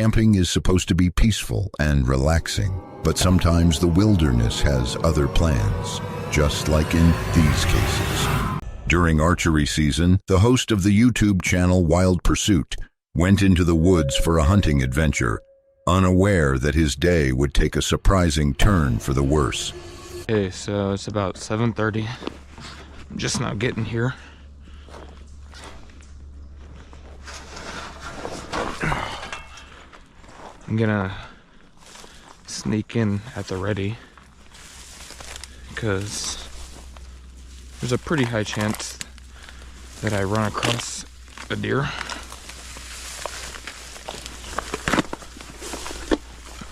Camping is supposed to be peaceful and relaxing, but sometimes the wilderness has other plans, just like in these cases. During archery season, the host of the YouTube channel Wild Pursuit went into the woods for a hunting adventure, unaware that his day would take a surprising turn for the worse. Okay, so it's about 7:30. I'm just now getting here. I'm gonna sneak in at the ready because there's a pretty high chance that I run across a deer.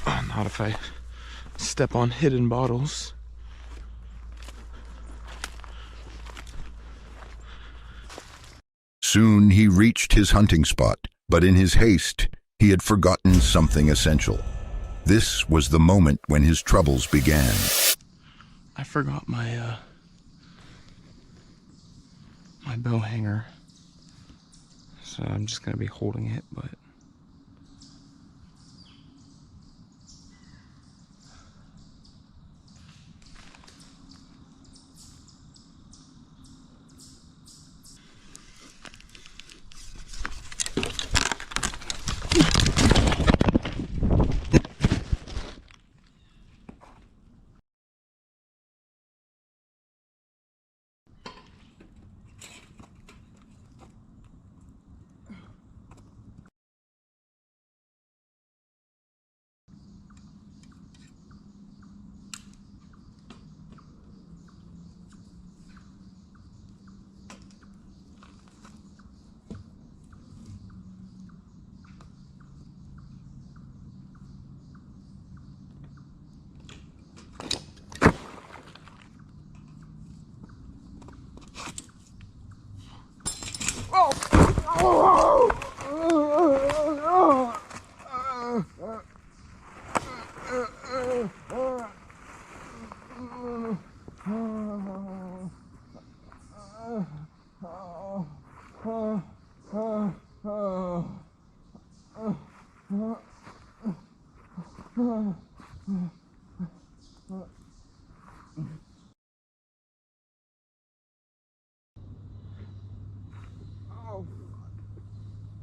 Not if I step on hidden bottles. Soon he reached his hunting spot, but in his haste, he had forgotten something essential. This was the moment when his troubles began. I forgot my my bow hanger, so I'm just gonna be holding it, but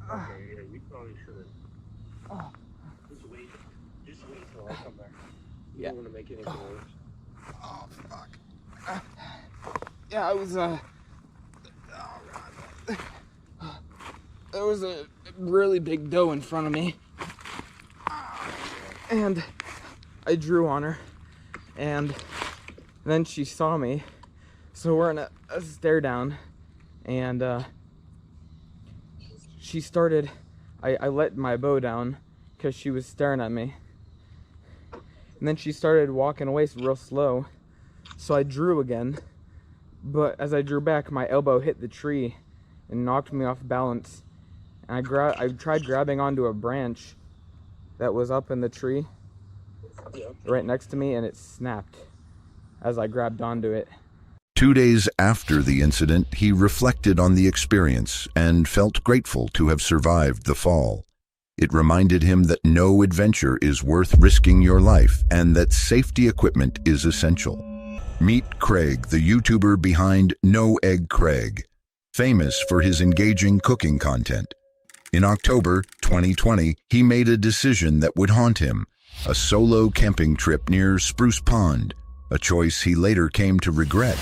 Okay, yeah, you probably shouldn't. Just wait till I come back. You don't want to make anything worse. oh fuck. Yeah, I was oh god. There was a really big doe in front of me, and I drew on her, and then she saw me, so we're in a stare down, and she started, I let my bow down because she was staring at me, and then she started walking away real slow, so I drew again, but as I drew back, my elbow hit the tree and knocked me off balance, and I tried grabbing onto a branch that was up in the tree right next to me, and it snapped as I grabbed onto it. 2 days after the incident, he reflected on the experience and felt grateful to have survived the fall. It reminded him that no adventure is worth risking your life and that safety equipment is essential. Meet Craig, the YouTuber behind No Egg Craig, famous for his engaging cooking content. In October 2020, he made a decision that would haunt him, a solo camping trip near Spruce Pond, a choice he later came to regret.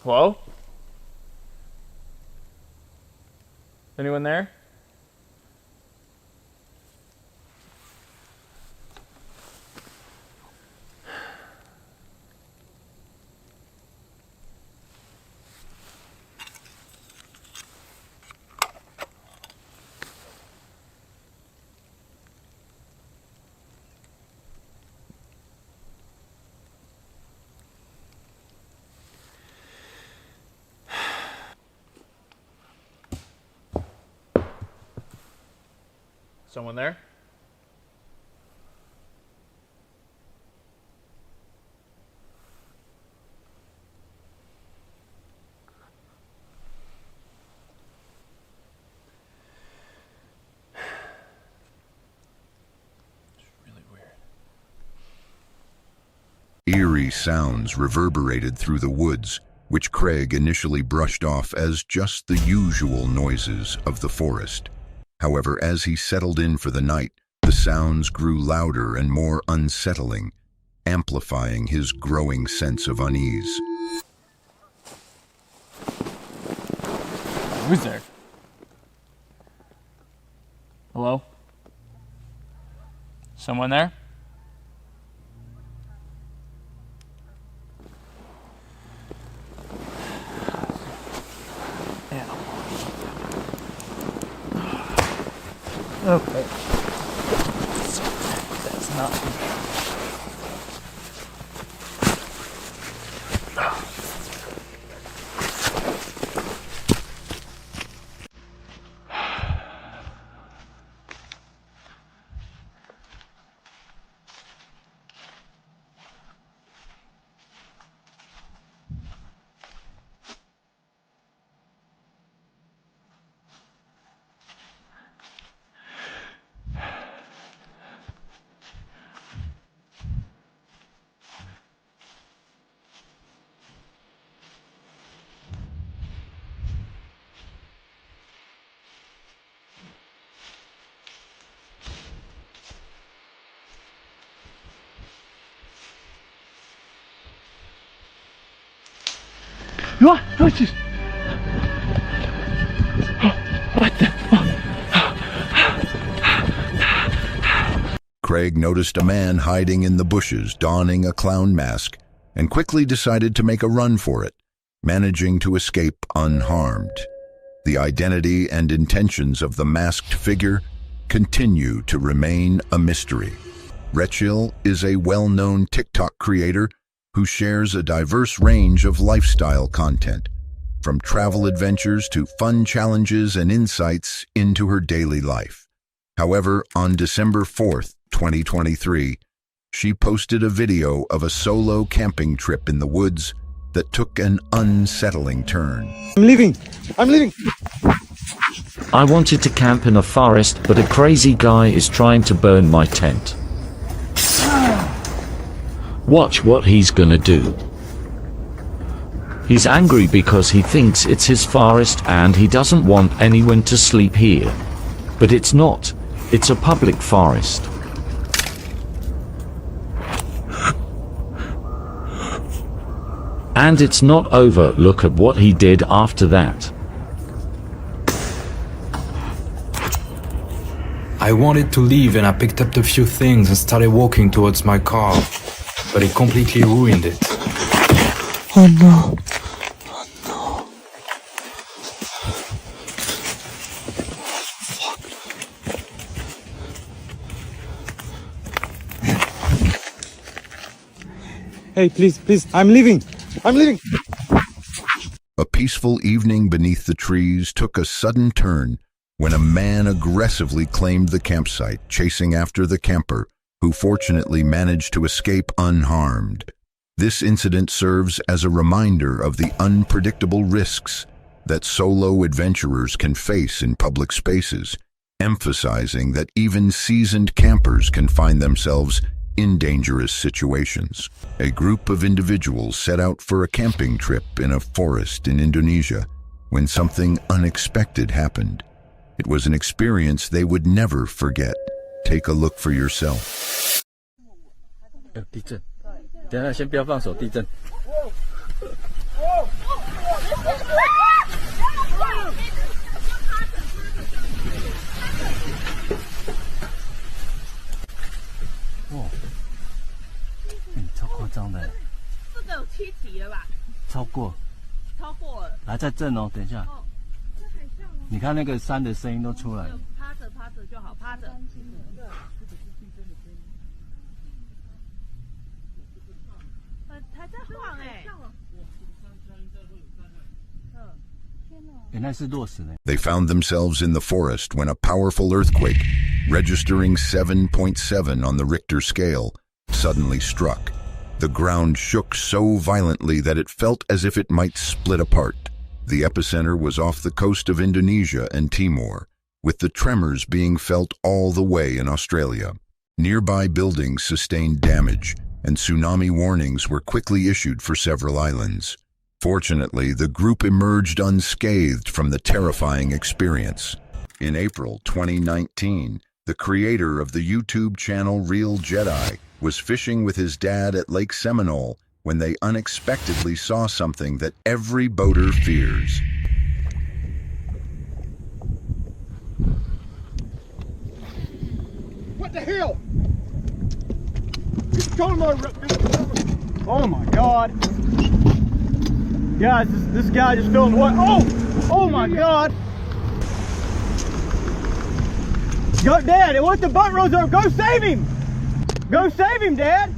Hello? Anyone there? Someone there? Eerie sounds reverberated through the woods, which Craig initially brushed off as just the usual noises of the forest. However, as he settled in for the night, the sounds grew louder and more unsettling, amplifying his growing sense of unease. Who's there? Hello? Someone there? Okay. That's not. What? What's this? What the fuck? Craig noticed a man hiding in the bushes, donning a clown mask, and quickly decided to make a run for it, managing to escape unharmed. The identity and intentions of the masked figure continue to remain a mystery. Rachel is a well-known TikTok creator who shares a diverse range of lifestyle content, from travel adventures to fun challenges and insights into her daily life. However, on December 4th, 2023, she posted a video of a solo camping trip in the woods that took an unsettling turn. I'm leaving. I wanted to camp in a forest, but a crazy guy is trying to burn my tent. Watch what he's gonna do. He's angry because he thinks it's his forest and he doesn't want anyone to sleep here. But it's not. It's a public forest. And it's not over. Look at what he did after that. I wanted to leave and I picked up a few things and started walking towards my car, but it completely ruined it. Oh no. Oh no. Hey, please, I'm leaving. A peaceful evening beneath the trees took a sudden turn when a man aggressively claimed the campsite, chasing after the camper, who fortunately managed to escape unharmed. This incident serves as a reminder of the unpredictable risks that solo adventurers can face in public spaces, emphasizing that even seasoned campers can find themselves in dangerous situations. A group of individuals set out for a camping trip in a forest in Indonesia when something unexpected happened. It was an experience they would never forget. Take a look for yourself. 地震，等一下先不要放手，地震。哇，超夸张的。这个有7级了吧？超过了。还在震哦，等一下。哦，这很像哦。你看那个山的声音都出来了。趴着就好，趴着。还在晃哎。那是落石呢。 They found themselves in the forest when a powerful earthquake registering 7.7 on the Richter scale, suddenly struck. The ground shook so violently that it felt as if it might split apart. The epicenter was off the coast of Indonesia and Timor, with the tremors being felt all the way in Australia. Nearby buildings sustained damage, and tsunami warnings were quickly issued for several islands. Fortunately, the group emerged unscathed from the terrifying experience. In April 2019, the creator of the YouTube channel Real Jedi was fishing with his dad at Lake Seminole when they unexpectedly saw something that every boater fears. What the hell? Oh my God. Guys, this guy just fell in the water. Oh my God. Go, Dad, what the boat rolls over? Go save him. Go save him, Dad.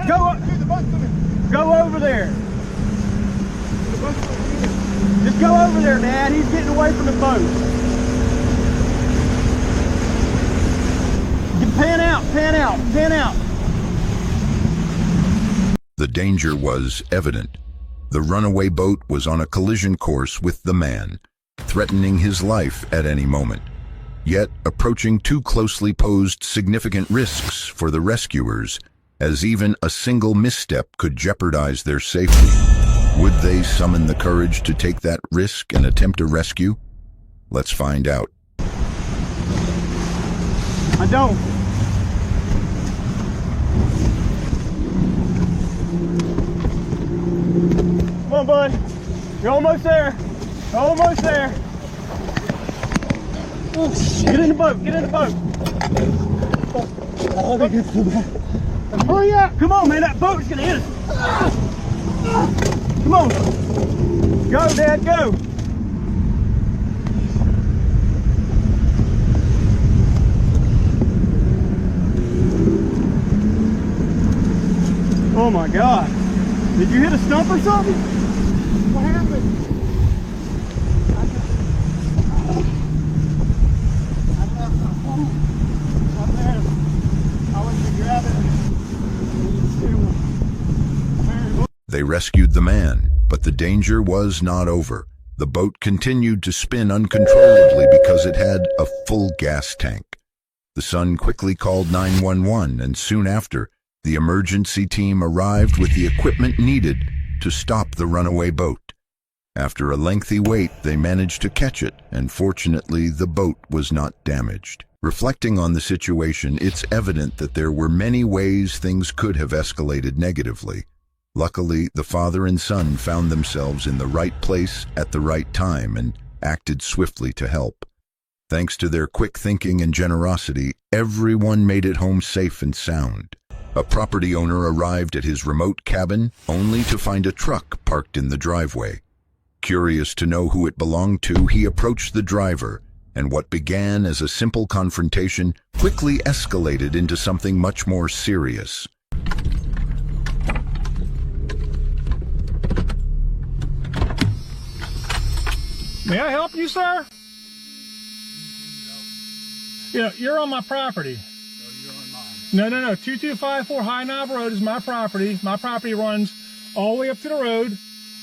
Go over there. Just go over there, Dad. He's getting away from the boat. Pan out, pan out, pan out. The danger was evident. The runaway boat was on a collision course with the man, threatening his life at any moment. Yet, approaching too closely posed significant risks for the rescuers, as even a single misstep could jeopardize their safety. Would they summon the courage to take that risk and attempt a rescue? Let's find out. I don't. Come on, bud. You're almost there. Almost there. Get in the boat. Get in the boat. Hurry up. Come on, man. That boat's going to hit us. Come on. Go, Dad. Go. Oh, my God. Did you hit a stump or something? What happened? They rescued the man, but the danger was not over. The boat continued to spin uncontrollably because it had a full gas tank. The son quickly called 911, and soon after, the emergency team arrived with the equipment needed to stop the runaway boat. After a lengthy wait, they managed to catch it, and fortunately, the boat was not damaged. Reflecting on the situation, it's evident that there were many ways things could have escalated negatively. Luckily, the father and son found themselves in the right place at the right time and acted swiftly to help. Thanks to their quick thinking and generosity, everyone made it home safe and sound. A property owner arrived at his remote cabin only to find a truck parked in the driveway. Curious to know who it belonged to, he approached the driver, and what began as a simple confrontation quickly escalated into something much more serious. May I help you, sir? Yeah, you're on my property. No, 2254 High Knob Road is my property. My property runs all the way up to the road,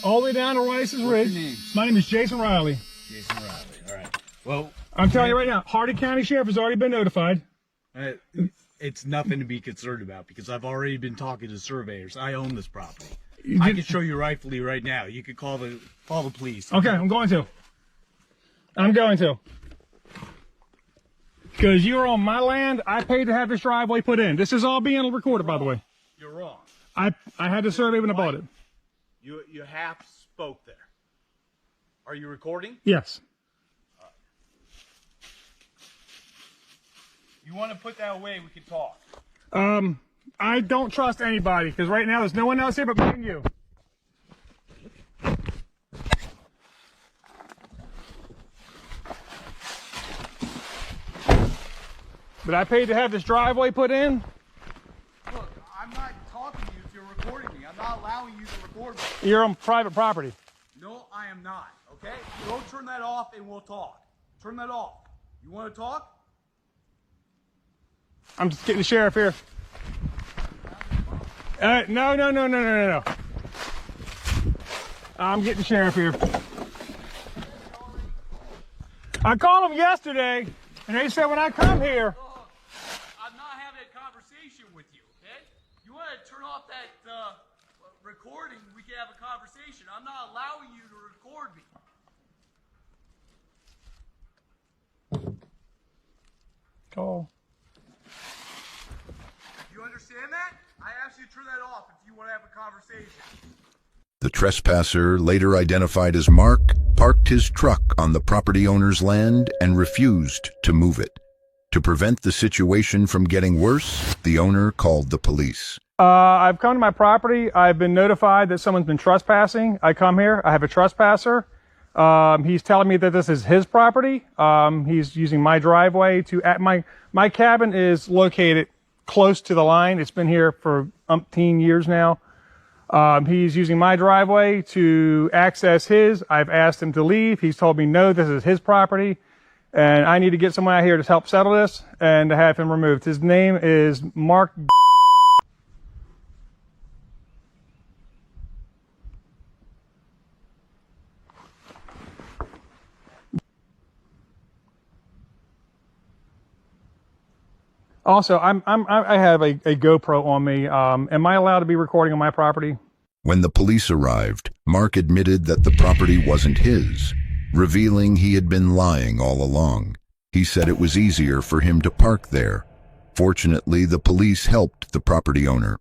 all the way down to Rice's Ridge. My name is Jason Riley. Jason Riley, all right. Well, I'm telling you right now, Hardy County Sheriff has already been notified. it's nothing to be concerned about because I've already been talking to surveyors. I own this property. I can show you rightfully right now. You could call the police. Okay, I'm going to. Because you're on my land, I paid to have this driveway put in. This is all being recorded, by the way. You're wrong. I had the survey when I bought it. You half spoke there. Are you recording? Yes. You want to put that away, we can talk. I don't trust anybody because right now there's no one else here but me and you. But I paid to have this driveway put in. Look, I'm not talking to you if you're recording me. I'm not allowing you to record me. You're on private property. No, I am not, okay? Go turn that off and we'll talk. Turn that off. You want to talk? I'm just getting the sheriff here. No. I'm getting the sheriff here. I called them yesterday, and they said when I come here. I'm not having a conversation with you, okay? You want to turn off that recording, we can have a conversation. I'm not allowing you to record me. Call. You understand that? I asked you to turn that off if you want to have a conversation. The trespasser, later identified as Mark, parked his truck on the property owner's land and refused to move it. To prevent the situation from getting worse, the owner called the police. I've come to my property. I've been notified that someone's been trespassing. I come here. I have a trespasser. He's telling me that this is his property. He's using my driveway to my cabin is located close to the line. It's been here for umpteen years now. He's using my driveway to access his. I've asked him to leave. He's told me, no, this is his property, and I need to get someone out here to help settle this and to have him removed. His name is Mark. Also, I have a GoPro on me. Am I allowed to be recording on my property? When the police arrived, Mark admitted that the property wasn't his, revealing he had been lying all along. He said it was easier for him to park there. Fortunately, the police helped the property owner.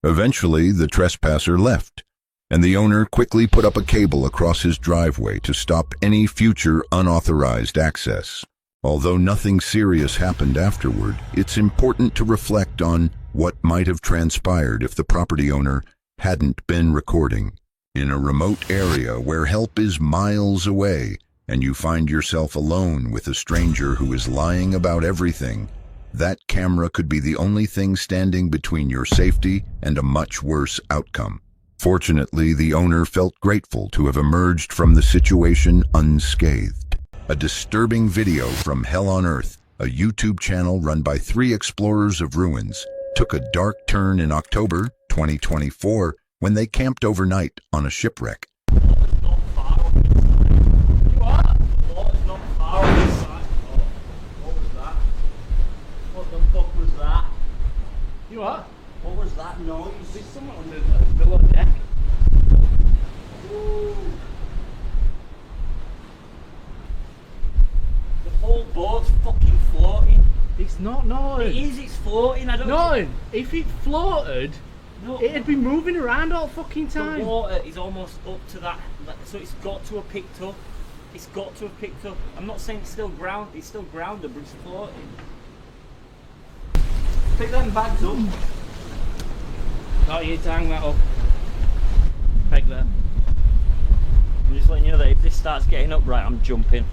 Eventually, the trespasser left, and the owner quickly put up a cable across his driveway to stop any future unauthorized access. Although nothing serious happened afterward, it's important to reflect on what might have transpired if the property owner hadn't been recording. In a remote area where help is miles away and you find yourself alone with a stranger who is lying about everything, that camera could be the only thing standing between your safety and a much worse outcome. Fortunately, the owner felt grateful to have emerged from the situation unscathed. A disturbing video from Hell on Earth, a YouTube channel run by 3 explorers of ruins, took a dark turn in October 2024 when they camped overnight on a shipwreck. You what? What was that noise? Is someone on the below deck? Ooh. The whole boat's fucking floating. It's not, no. It is, it's floating. I don't No, if it floated, no, it'd be moving around all fucking time. The water is almost up to that, so it's got to have picked up. It's got to have picked up. I'm not saying it's still ground, it's still grounded, but it's floating. Pick them bags up. Oh, you need to hang that up. Peg there. I'm just letting you know that if this starts getting upright, I'm jumping.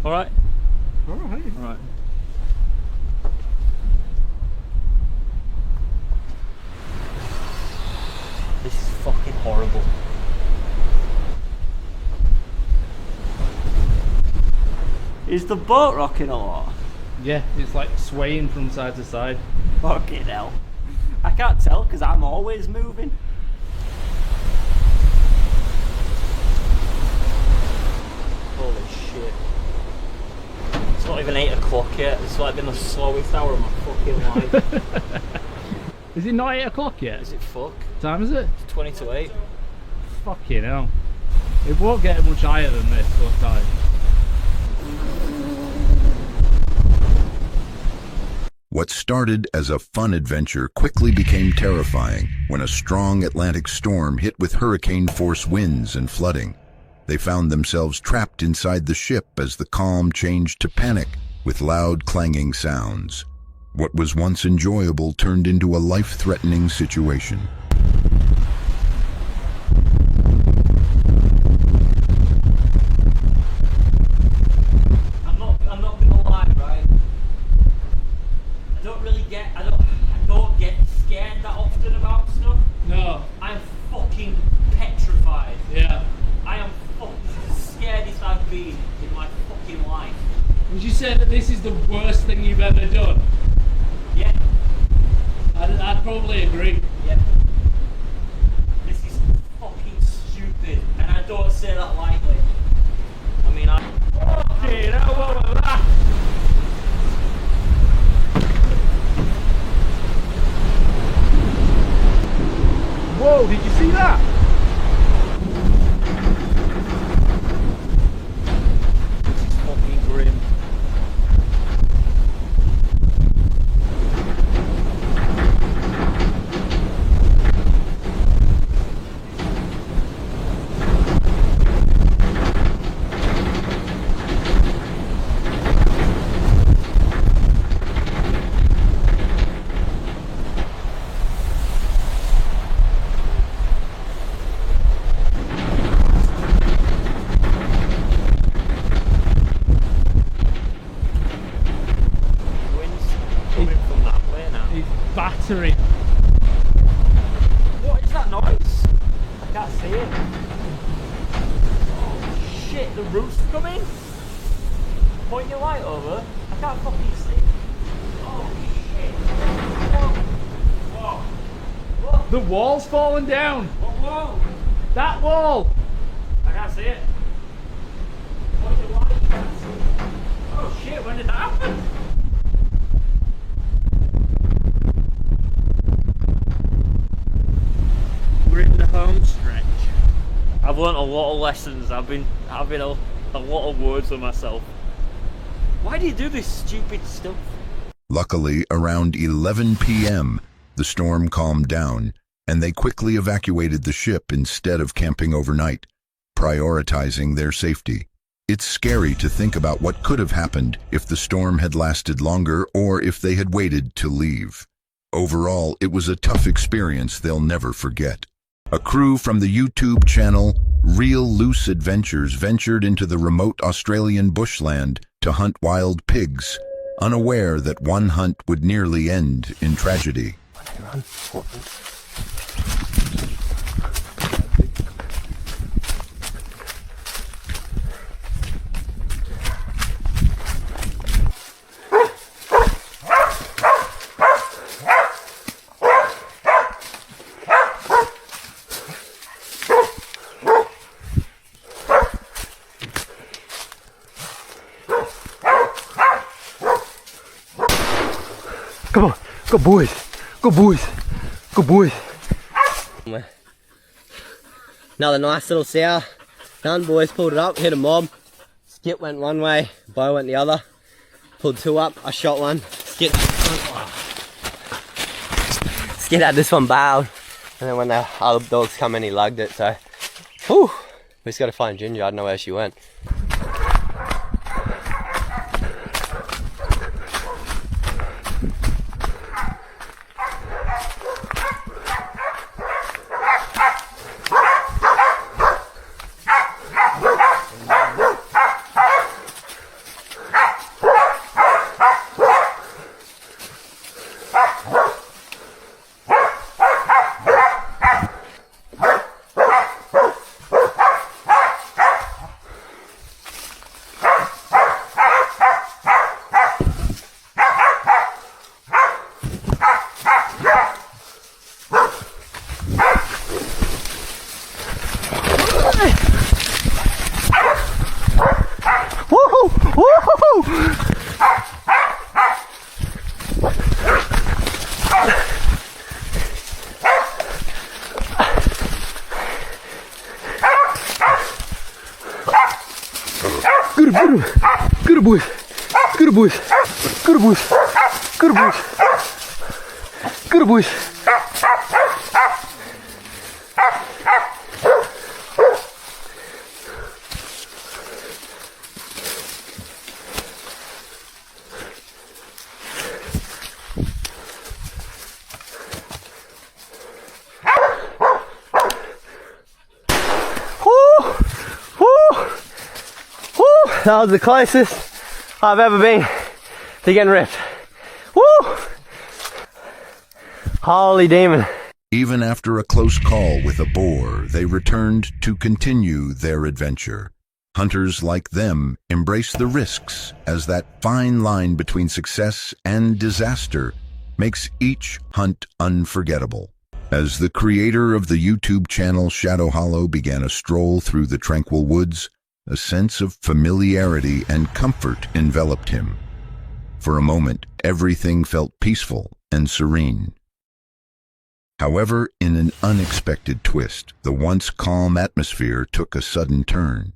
Alright? Alright. Alright. This is fucking horrible. Is the boat rocking a lot? Yeah, it's like swaying from side to side. Fucking hell. I can't tell because I'm always moving. Holy shit. It's not even 8 o'clock yet. It's like been the slowest hour of my fucking life. Is it not 8 o'clock yet? Is it fuck? What time is it? It's 20 to 8. Fucking hell. It won't get much higher than this what time. What started as a fun adventure quickly became terrifying when a strong Atlantic storm hit with hurricane-force winds and flooding. They found themselves trapped inside the ship as the calm changed to panic with loud clanging sounds. What was once enjoyable turned into a life-threatening situation. I'm not gonna lie, right? I don't get scared that often about stuff. No. I'm fucking petrified. Yeah. I am fucking scaredest I've been in my fucking life. Would you say that this is the worst thing you've ever done? Yeah. I'd probably agree. Yeah. This is fucking stupid, and I don't say that lightly. I mean, Okay, now what was that? Whoa, did you see that? fucking grim. Battery. What is that noise? I can't see it. Oh shit, the roof's coming. Point your light over. I can't fucking see. Oh shit. Whoa. Whoa. The wall's falling down. Whoa. That wall. I can't see it. Point your light. I can't see it. Oh shit, when did that happen? We're in the home stretch. I've learnt a lot of lessons. I've been having a lot of words with myself. Why do you do this stupid stuff? Luckily, around 11 p.m., the storm calmed down, and they quickly evacuated the ship instead of camping overnight, prioritizing their safety. It's scary to think about what could have happened if the storm had lasted longer or if they had waited to leave. Overall, it was a tough experience they'll never forget. A crew from the YouTube channel Real Loose Adventures ventured into the remote Australian bushland to hunt wild pigs, unaware that one hunt would nearly end in tragedy. Come on, go boys, go boys, go boys. Another nice little sow. Done, boys, pulled it up, hit a mob. Skit went one way, bow went the other. Pulled two up, I shot one. Skit had this one bailed. And then when the other dogs come in, he lugged it, so. Whew, we just gotta find Ginger, I don't know where she went. Good boys, good boys, good boys, good boys, good boys. That was the closest I've ever been to getting ripped. Woo! Holy demon. Even after a close call with a boar, they returned to continue their adventure. Hunters like them embrace the risks, as that fine line between success and disaster makes each hunt unforgettable. As the creator of the YouTube channel Shadow Hollow began a stroll through the tranquil woods, a sense of familiarity and comfort enveloped him. For a moment, everything felt peaceful and serene. However, in an unexpected twist, the once calm atmosphere took a sudden turn.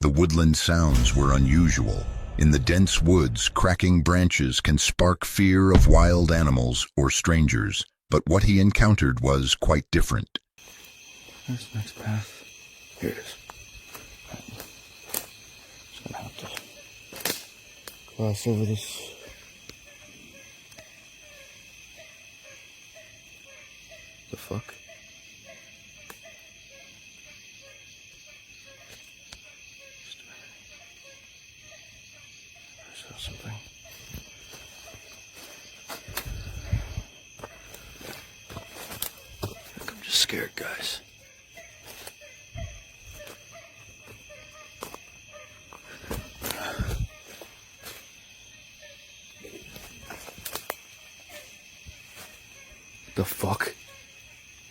The woodland sounds were unusual. In the dense woods, cracking branches can spark fear of wild animals or strangers, but what he encountered was quite different. There's the next path. Here it is. Just gonna have to cross over this. The fuck? Something. I'm just scared, guys. The fuck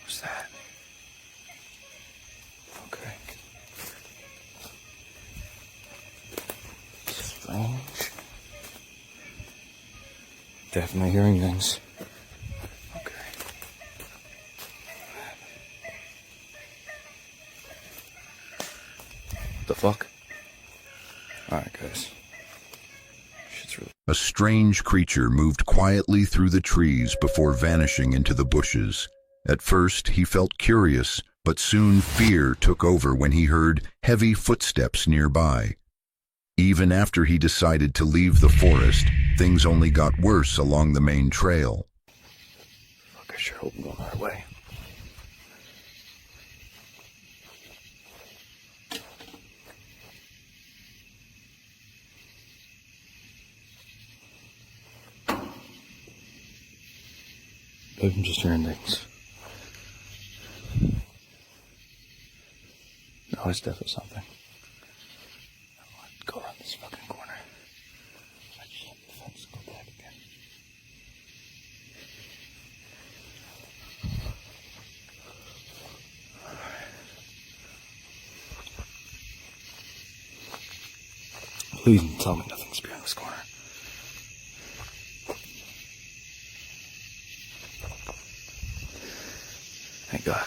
was that? Okay. Strange. Definitely hearing things. Okay. What the fuck? Alright, guys. Shit's really... A strange creature moved quietly through the trees before vanishing into the bushes. At first, he felt curious, but soon fear took over when he heard heavy footsteps nearby. Even after he decided to leave the forest, things only got worse along the main trail. Fuck, I sure hope I'm going the right way. Maybe I'm just hearing things. No, it's definitely something. Go around this fucking corner. I just hit the fence, go back again. Please tell me nothing's behind this corner. Thank God.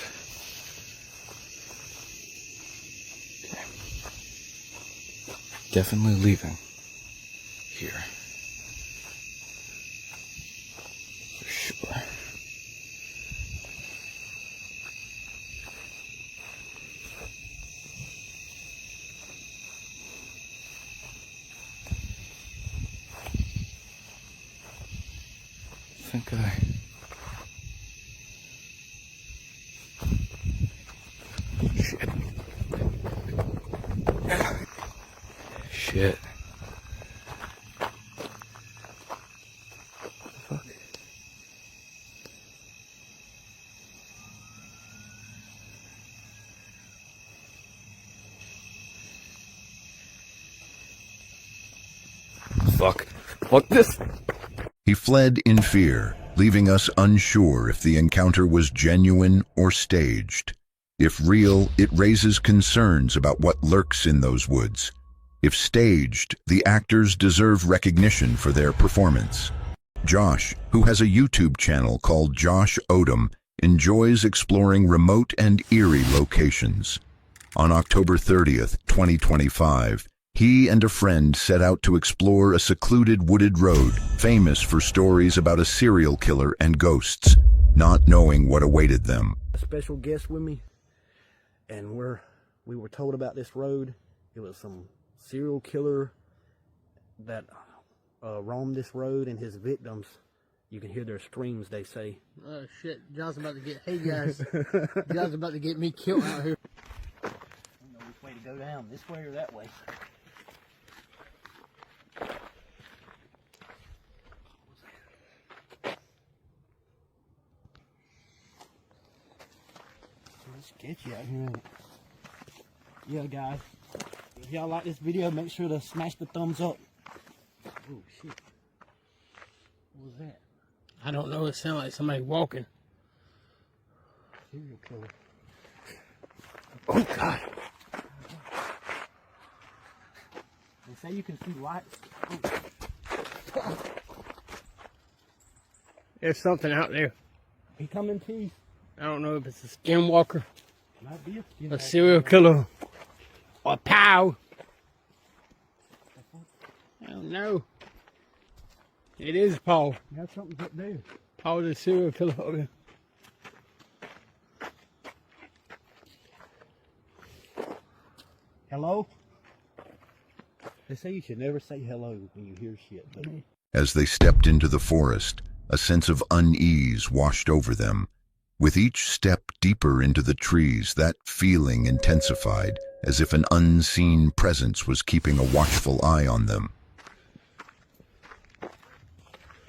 Definitely leaving here. For sure. I think Shit. Shit. Fuck. Fuck. Fuck this. He fled in fear, leaving us unsure if the encounter was genuine or staged. If real, it raises concerns about what lurks in those woods. If staged, the actors deserve recognition for their performance. Josh, who has a YouTube channel called Josh Odom, enjoys exploring remote and eerie locations. On October 30th, 2025, he and a friend set out to explore a secluded wooded road famous for stories about a serial killer and ghosts, not knowing what awaited them. A special guest with me, and we were told about this road. It was some serial killer that roamed this road, and his victims, you can hear their screams, they say. Oh shit, John's about to get, hey guys, John's about to get me killed out here. I don't know which way to go down, this way or that way. It's sketchy out here, ain't it? Yeah, guys, if y'all like this video, make sure to smash the thumbs up. Oh shit. What was that? I don't know, it sounded like somebody walking. Serial killer. Oh god. They say you can see lights. Oh. There's something out there. He coming to you. I don't know if it's a skinwalker, Might be a serial killer, or a pow. I don't know. It is Paul. Got something up there. Paul's a serial killer over there. Hello? They say you should never say hello when you hear shit. But... As they stepped into the forest, a sense of unease washed over them. With each step deeper into the trees, that feeling intensified, as if an unseen presence was keeping a watchful eye on them.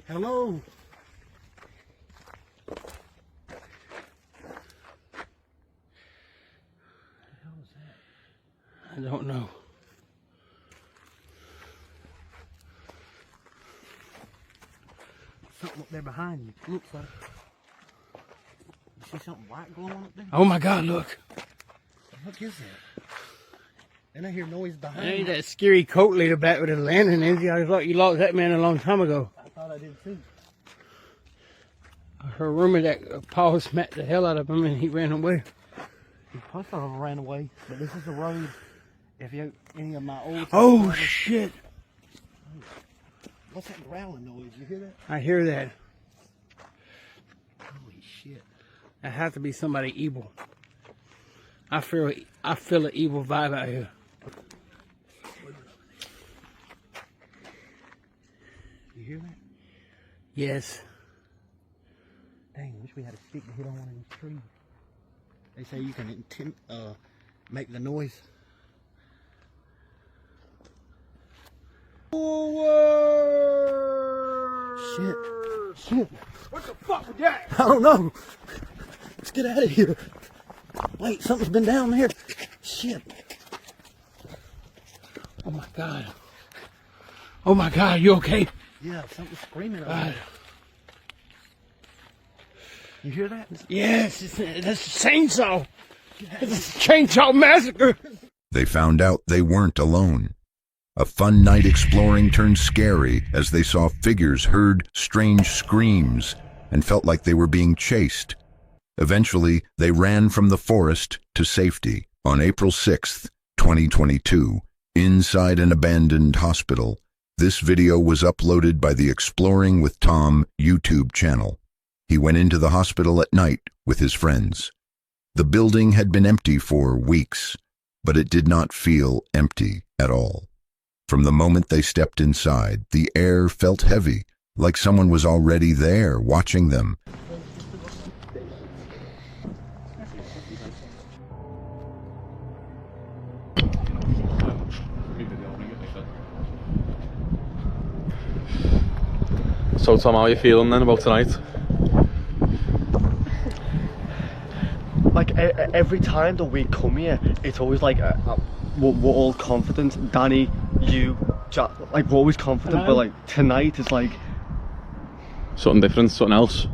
Hello? I don't know. Something up there behind you. Looks like. You see something white going on up there? Oh my god, look. What is that? And I hear noise behind Ain't you. that scary coat leader back with the lantern, is he? I thought you lost that man a long time ago. I thought I did too. I heard a rumor that Paul smacked the hell out of him and he ran away. He probably thought I ran away, but this is a road. If you any of my old... Oh shit! What's that growling noise? You hear that? I hear that. Holy shit. That has to be somebody evil. I feel an evil vibe out here. You hear that? Yes. Dang, I wish we had a stick to hit on one of these trees. They say you can make the noise. Shit. Shit. What the fuck was that? I don't know. Let's get out of here. Wait, something's been down there. Shit. Oh my god. Oh my god, you okay? Yeah, something's screaming over there. You hear that? Yes, that's a chainsaw. It's a chainsaw massacre. They found out they weren't alone. A fun night exploring turned scary as they saw figures, heard strange screams, and felt like they were being chased. Eventually, they ran from the forest to safety. On April 6th, 2022, inside an abandoned hospital, this video was uploaded by the Exploring with Tom YouTube channel. He went into the hospital at night with his friends. The building had been empty for weeks, but it did not feel empty at all. From the moment they stepped inside, the air felt heavy, like someone was already there watching them. So Tom, how are you feeling then about tonight? Like every time that we come here, it's always like we're all confident. Danny, you, Jack, like we're always confident, but like tonight it's like something different, something else.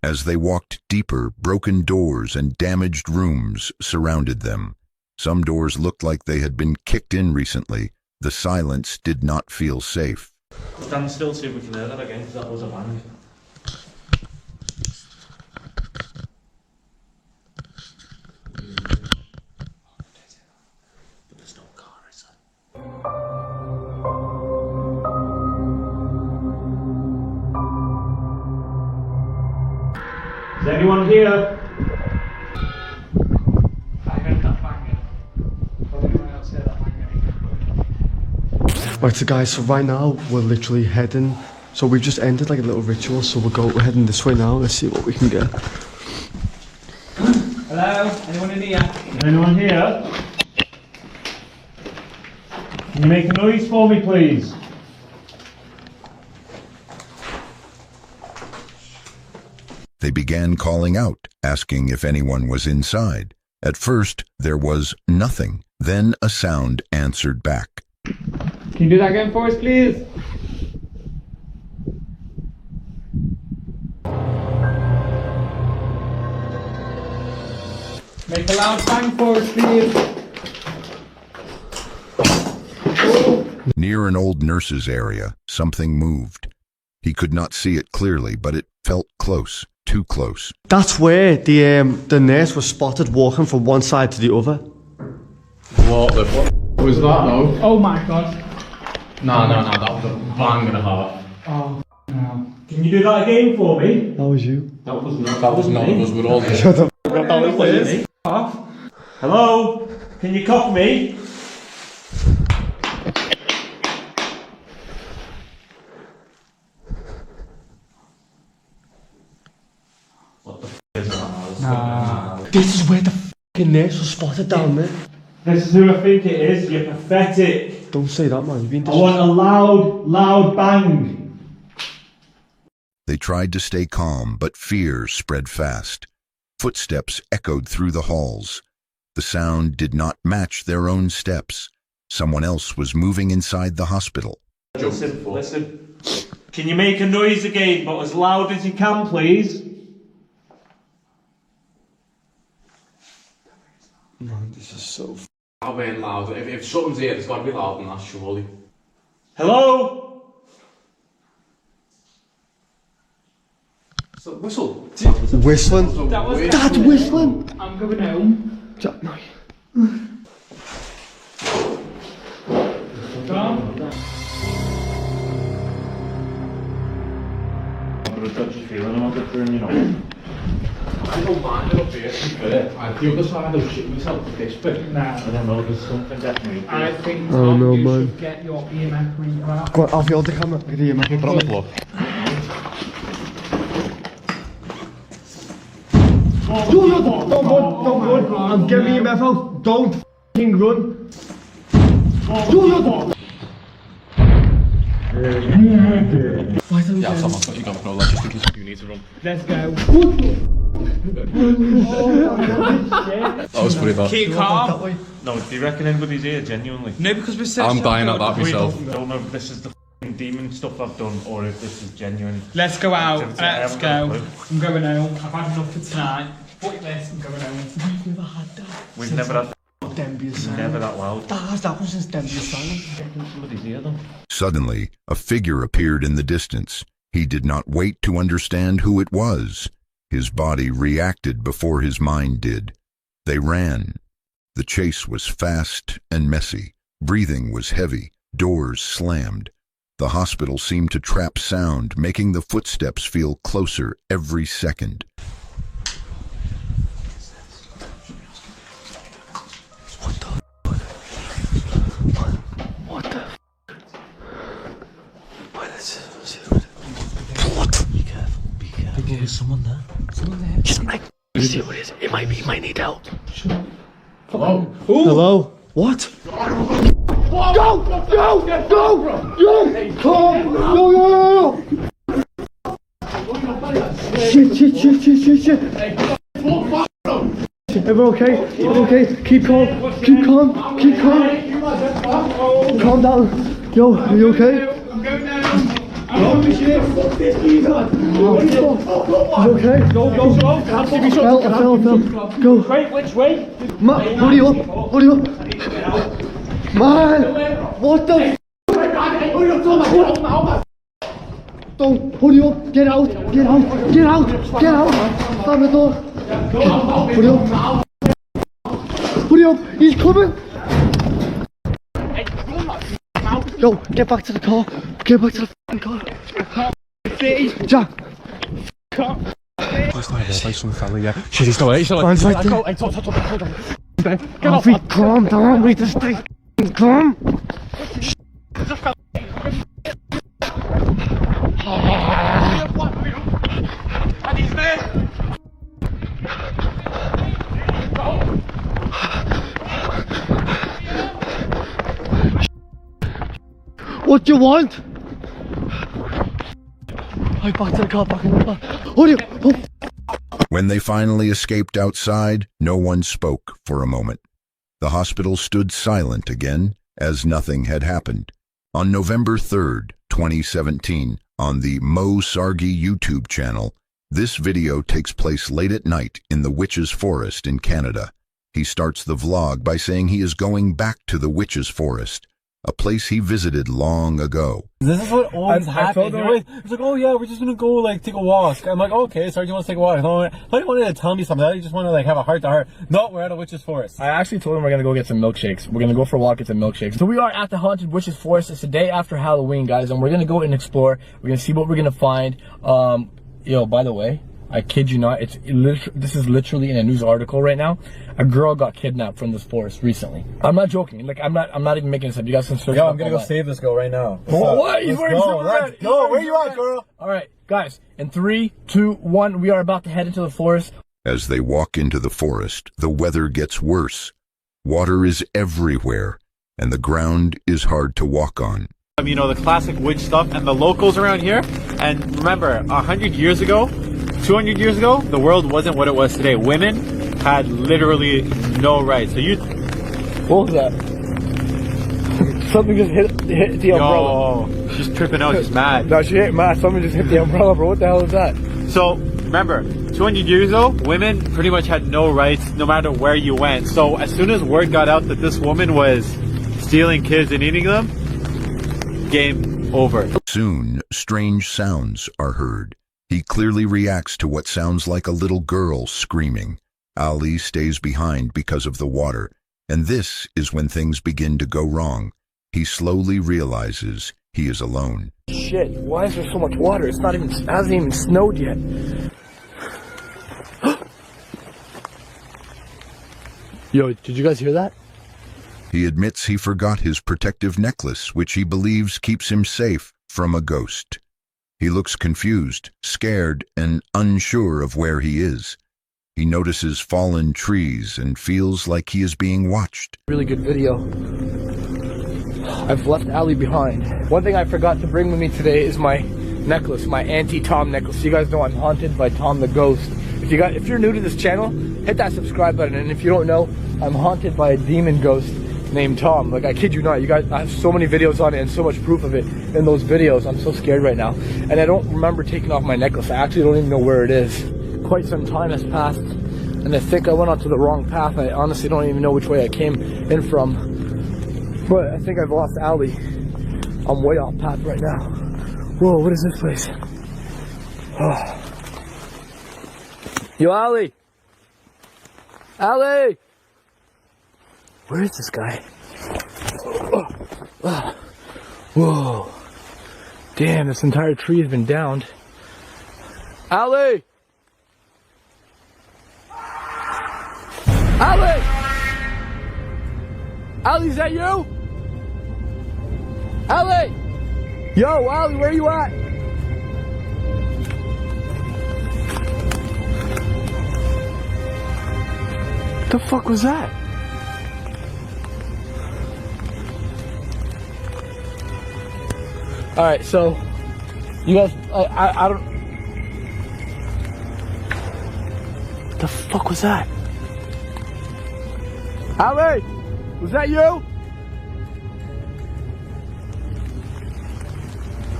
As they walked deeper, broken doors and damaged rooms surrounded them. Some doors looked like they had been kicked in recently. The silence did not feel safe. Stand still, see if we can hear that again, because that was a bang. Is anyone here? Right, so guys, so right now we're literally heading. So we've just ended like a little ritual, so we're heading this way now. Let's see what we can get. Hello? Anyone in here? Anyone here? Can you make a noise for me, please? They began calling out, asking if anyone was inside. At first, there was nothing. Then a sound answered back. Can you do that again for us, please? Make a loud bang for us, please. Near an old nurse's area, something moved. He could not see it clearly, but it felt close, too close. That's where the nurse was spotted walking from one side to the other. What the fuck was that, though? Oh my god. No, that was a bang and a half. Oh no. Can you do that again for me? That was you. That was not of us, we're all Shut the f*** up, that was me. Hello? Can you cough me? What the f*** is that? Nah. This is where the f***ing nurse was spotted down there. This is who I think it is. You're pathetic. Don't say that, man. You've been I want a loud bang. They tried to stay calm, but fear spread fast. Footsteps echoed through the halls. The sound did not match their own steps. Someone else was moving inside the hospital. Listen. Can you make a noise again, but as loud as you can, please? Man, this is so I'll be loud. If something's here, it's got to be loud than that, surely. Hello? So, whistle. Whistling? That's whistling! I'm going home. No. I've got a touchy feeling about it during, you know. I don't mind it up here, to be fair. The other side of shit myself with this bit. Nah. I don't know, there's something definitely. I think Oh, no, you man. should get your EMF reader out. Go on, I'll hold the camera. Look at the EMF. Put on the floor. Don't run. I'm getting EMF out. Don't f***ing run. Yeah, someone's got you going for logistics. You need to run. Let's go. That was pretty bad. Keep calm. No, do you reckon anybody's here, genuinely? No, because we're set. I'm dying at that myself. We don't know if this is the f***ing demon stuff I've done or if this is genuine. Let's go out. activity. I Let's haven't got a go. clue. I'm going home. I've had enough for tonight. Fuck this. I'm going home. We've never had that. We've never had Denby Asylum. never that loud. That was since Denby Asylum. Somebody's here though. Suddenly, a figure appeared in the distance. He did not wait to understand who it was. His body reacted before his mind did. They ran. The chase was fast and messy. Breathing was heavy. Doors slammed. The hospital seemed to trap sound, making the footsteps feel closer every second. There's someone there. Just like, see what it is. It might be. He might need help. Hello? Hello? What? Go! Go! Go! Yo! Come! Yo! Shit! Everyone okay? Everyone okay? Keep calm. Calm down. Yo, are you okay? I'm going down. Is he okay? Go. I fell. Go. Wait, which way? What are you up? Man! What the f***? Don't. What are you up? Get out. Slam the door. What are you up? He's coming. Yo, get back to the car. Get back to the f***ing car. Jack. Calm down, wait, this thing. Calm. What do you want? Back to the car, back in the car. When they finally escaped outside, no one spoke for a moment. The hospital stood silent again, as nothing had happened. On November 3rd, 2017, on the Mo Sargi YouTube channel, this video takes place late at night in the Witches' Forest in Canada. He starts the vlog by saying he is going back to the Witches' Forest, a place he visited long ago. This is what always happens. It's like, oh yeah, we're just gonna go like take a walk. I'm like, okay, sorry, do you want to take a walk? I thought you wanted to tell me something. I just want to like have a heart to heart. No, we're at a Witch's Forest. I actually told him we're gonna go get some milkshakes. We're gonna go for a walk, get some milkshakes. So we are at the haunted Witch's Forest. It's the day after Halloween, guys, and we're gonna go and explore. We're gonna see what we're gonna find. Yo, by the way, I kid you not, this is literally in a news article right now. A girl got kidnapped from this forest recently. I'm not joking. Like I'm not even making this up. You guys can search. Yo, I'm gonna go save this girl right now. What? He's wearing something red. Let's go. Where you at, girl? All right, guys. In 3, 2, 1, we are about to head into the forest. As they walk into the forest, the weather gets worse. Water is everywhere, and the ground is hard to walk on. You know, the classic witch stuff and the locals around here. And remember, 100 years ago, 200 years ago, the world wasn't what it was today. Women had literally no rights. So what was that? Something just hit the umbrella. Yo, she's tripping out. She's mad. No, she ain't mad. Something just hit the umbrella, bro. What the hell is that? So remember, 200 years ago, women pretty much had no rights no matter where you went. So as soon as word got out that this woman was stealing kids and eating them, game over. Soon, strange sounds are heard. He clearly reacts to what sounds like a little girl screaming. Ali stays behind because of the water, and this is when things begin to go wrong. He slowly realizes he is alone. Shit, why is there so much water? It hasn't even snowed yet. Yo, did you guys hear that? He admits he forgot his protective necklace, which he believes keeps him safe from a ghost. He looks confused, scared, and unsure of where he is. He notices fallen trees and feels like he is being watched. Really good video. I've left Ali behind. One thing I forgot to bring with me today is my necklace, my anti-Tom necklace. You guys know I'm haunted by Tom the Ghost. If you're new to this channel, hit that subscribe button. And if you don't know, I'm haunted by a demon ghost named Tom. Like, I kid you not, you guys, I have so many videos on it and so much proof of it in those videos. I'm so scared right now. And I don't remember taking off my necklace. I actually don't even know where it is. Quite some time has passed, and I think I went onto the wrong path. I honestly don't even know which way I came in from. But I think I've lost Ali. I'm way off path right now. Whoa, what is this place? Oh. Yo, Ali! Ali! Where is this guy? Whoa. Damn, this entire tree has been downed. Ali! Ali! Ali, is that you? Ali! Yo, Ali, where you at? The fuck was that? Alright, so you guys, I don't. The fuck was that? Ali! Was that you?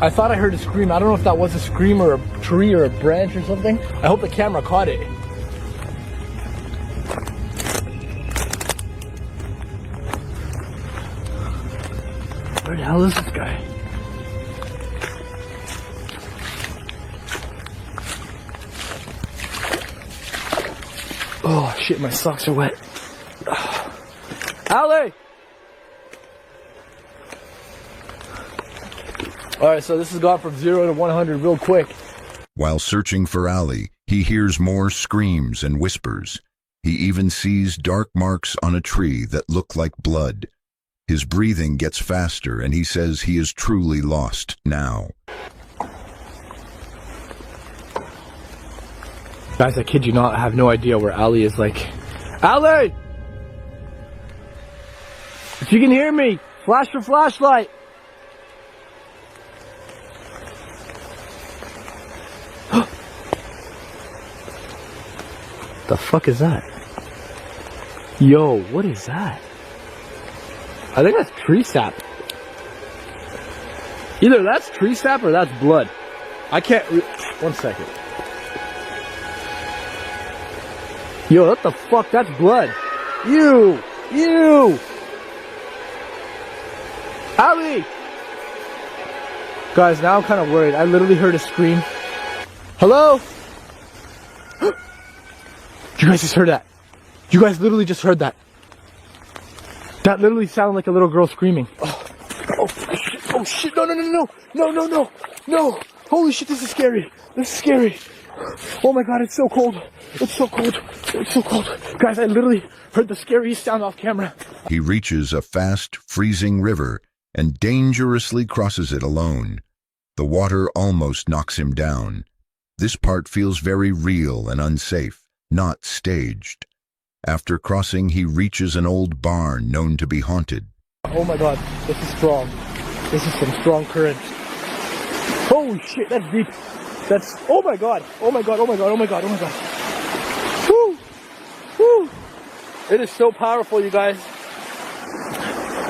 I thought I heard a scream. I don't know if that was a scream or a tree or a branch or something. I hope the camera caught it. Where the hell is this guy? Oh shit, my socks are wet. Ali! Alright, so this has gone from 0 to 100 real quick. While searching for Ali, He hears more screams and whispers. He even sees dark marks on a tree that look like blood. His breathing gets faster, and he says he is truly lost now. Guys, I kid you not, I have no idea where Ali is. Like, Ali! If you can hear me, flash your flashlight. The fuck is that? Yo, what is that? I think that's tree sap. Either that's tree sap or that's blood. I can't. One second. Yo, what the fuck? That's blood. You! Ali! Guys, now I'm kind of worried. I literally heard a scream. Hello? You guys just heard that? You guys literally just heard that. That literally sounded like a little girl screaming. Oh shit, oh shit, no. Holy shit, this is scary. Oh my god, it's so cold. It's so cold. Guys, I literally heard the scariest sound off camera. He reaches a fast, freezing river and dangerously crosses it alone. The water almost knocks him down. This part feels very real and unsafe, not staged. After crossing, he reaches an old barn known to be haunted. Oh my god, this is strong. This is some strong current. Holy shit, that's deep. That's, oh my god. Woo. It is so powerful, you guys.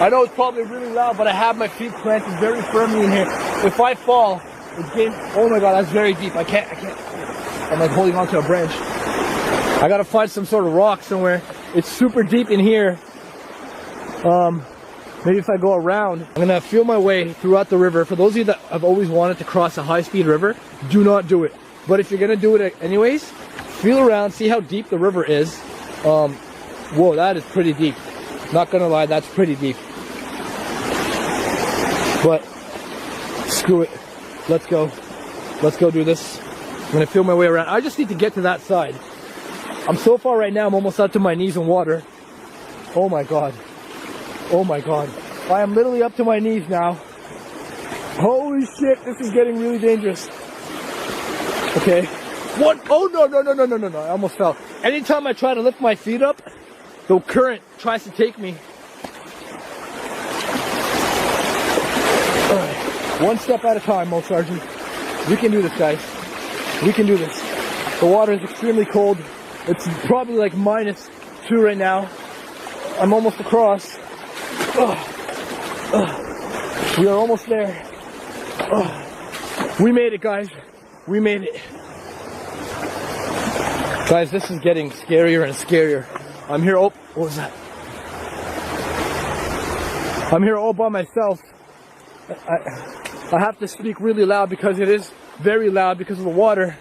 I know it's probably really loud, but I have my feet planted very firmly in here. If I fall, it's game. Oh my god, that's very deep. I can't. I'm like holding onto a branch. I gotta find some sort of rock somewhere. It's super deep in here. Maybe if I go around, I'm gonna feel my way throughout the river. For those of you that have always wanted to cross a high-speed river, do not do it. But if you're gonna do it anyways, feel around, see how deep the river is. Whoa, that is pretty deep. Not gonna lie, that's pretty deep. But screw it. Let's go do this. I'm gonna feel my way around. I just need to get to that side. I'm so far right now, I'm almost up to my knees in water. Oh my god. I am literally up to my knees now. Holy shit, this is getting really dangerous. Okay. What? Oh no, I almost fell. Anytime I try to lift my feet up, the current tries to take me. Alright. One step at a time, Mo Sergeant. We can do this, guys. We can do this. The water is extremely cold. It's probably like -2 right now. I'm almost across. We are almost there. We made it, guys. We made it. Guys, this is getting scarier and scarier. I'm here, what was that? I'm here all by myself. I have to speak really loud because it is very loud because of the water.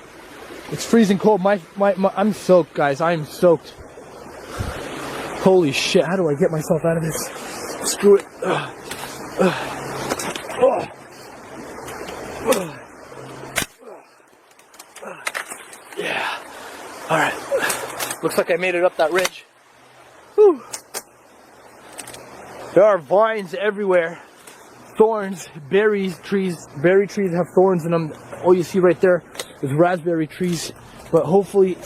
It's freezing cold. I'm soaked, guys. I am soaked. Holy shit, how do I get myself out of this? Screw it. Yeah. Alright. Looks like I made it up that ridge. Whew. There are vines everywhere. Thorns, berry trees have thorns in them. All you see right there is raspberry trees. But hopefully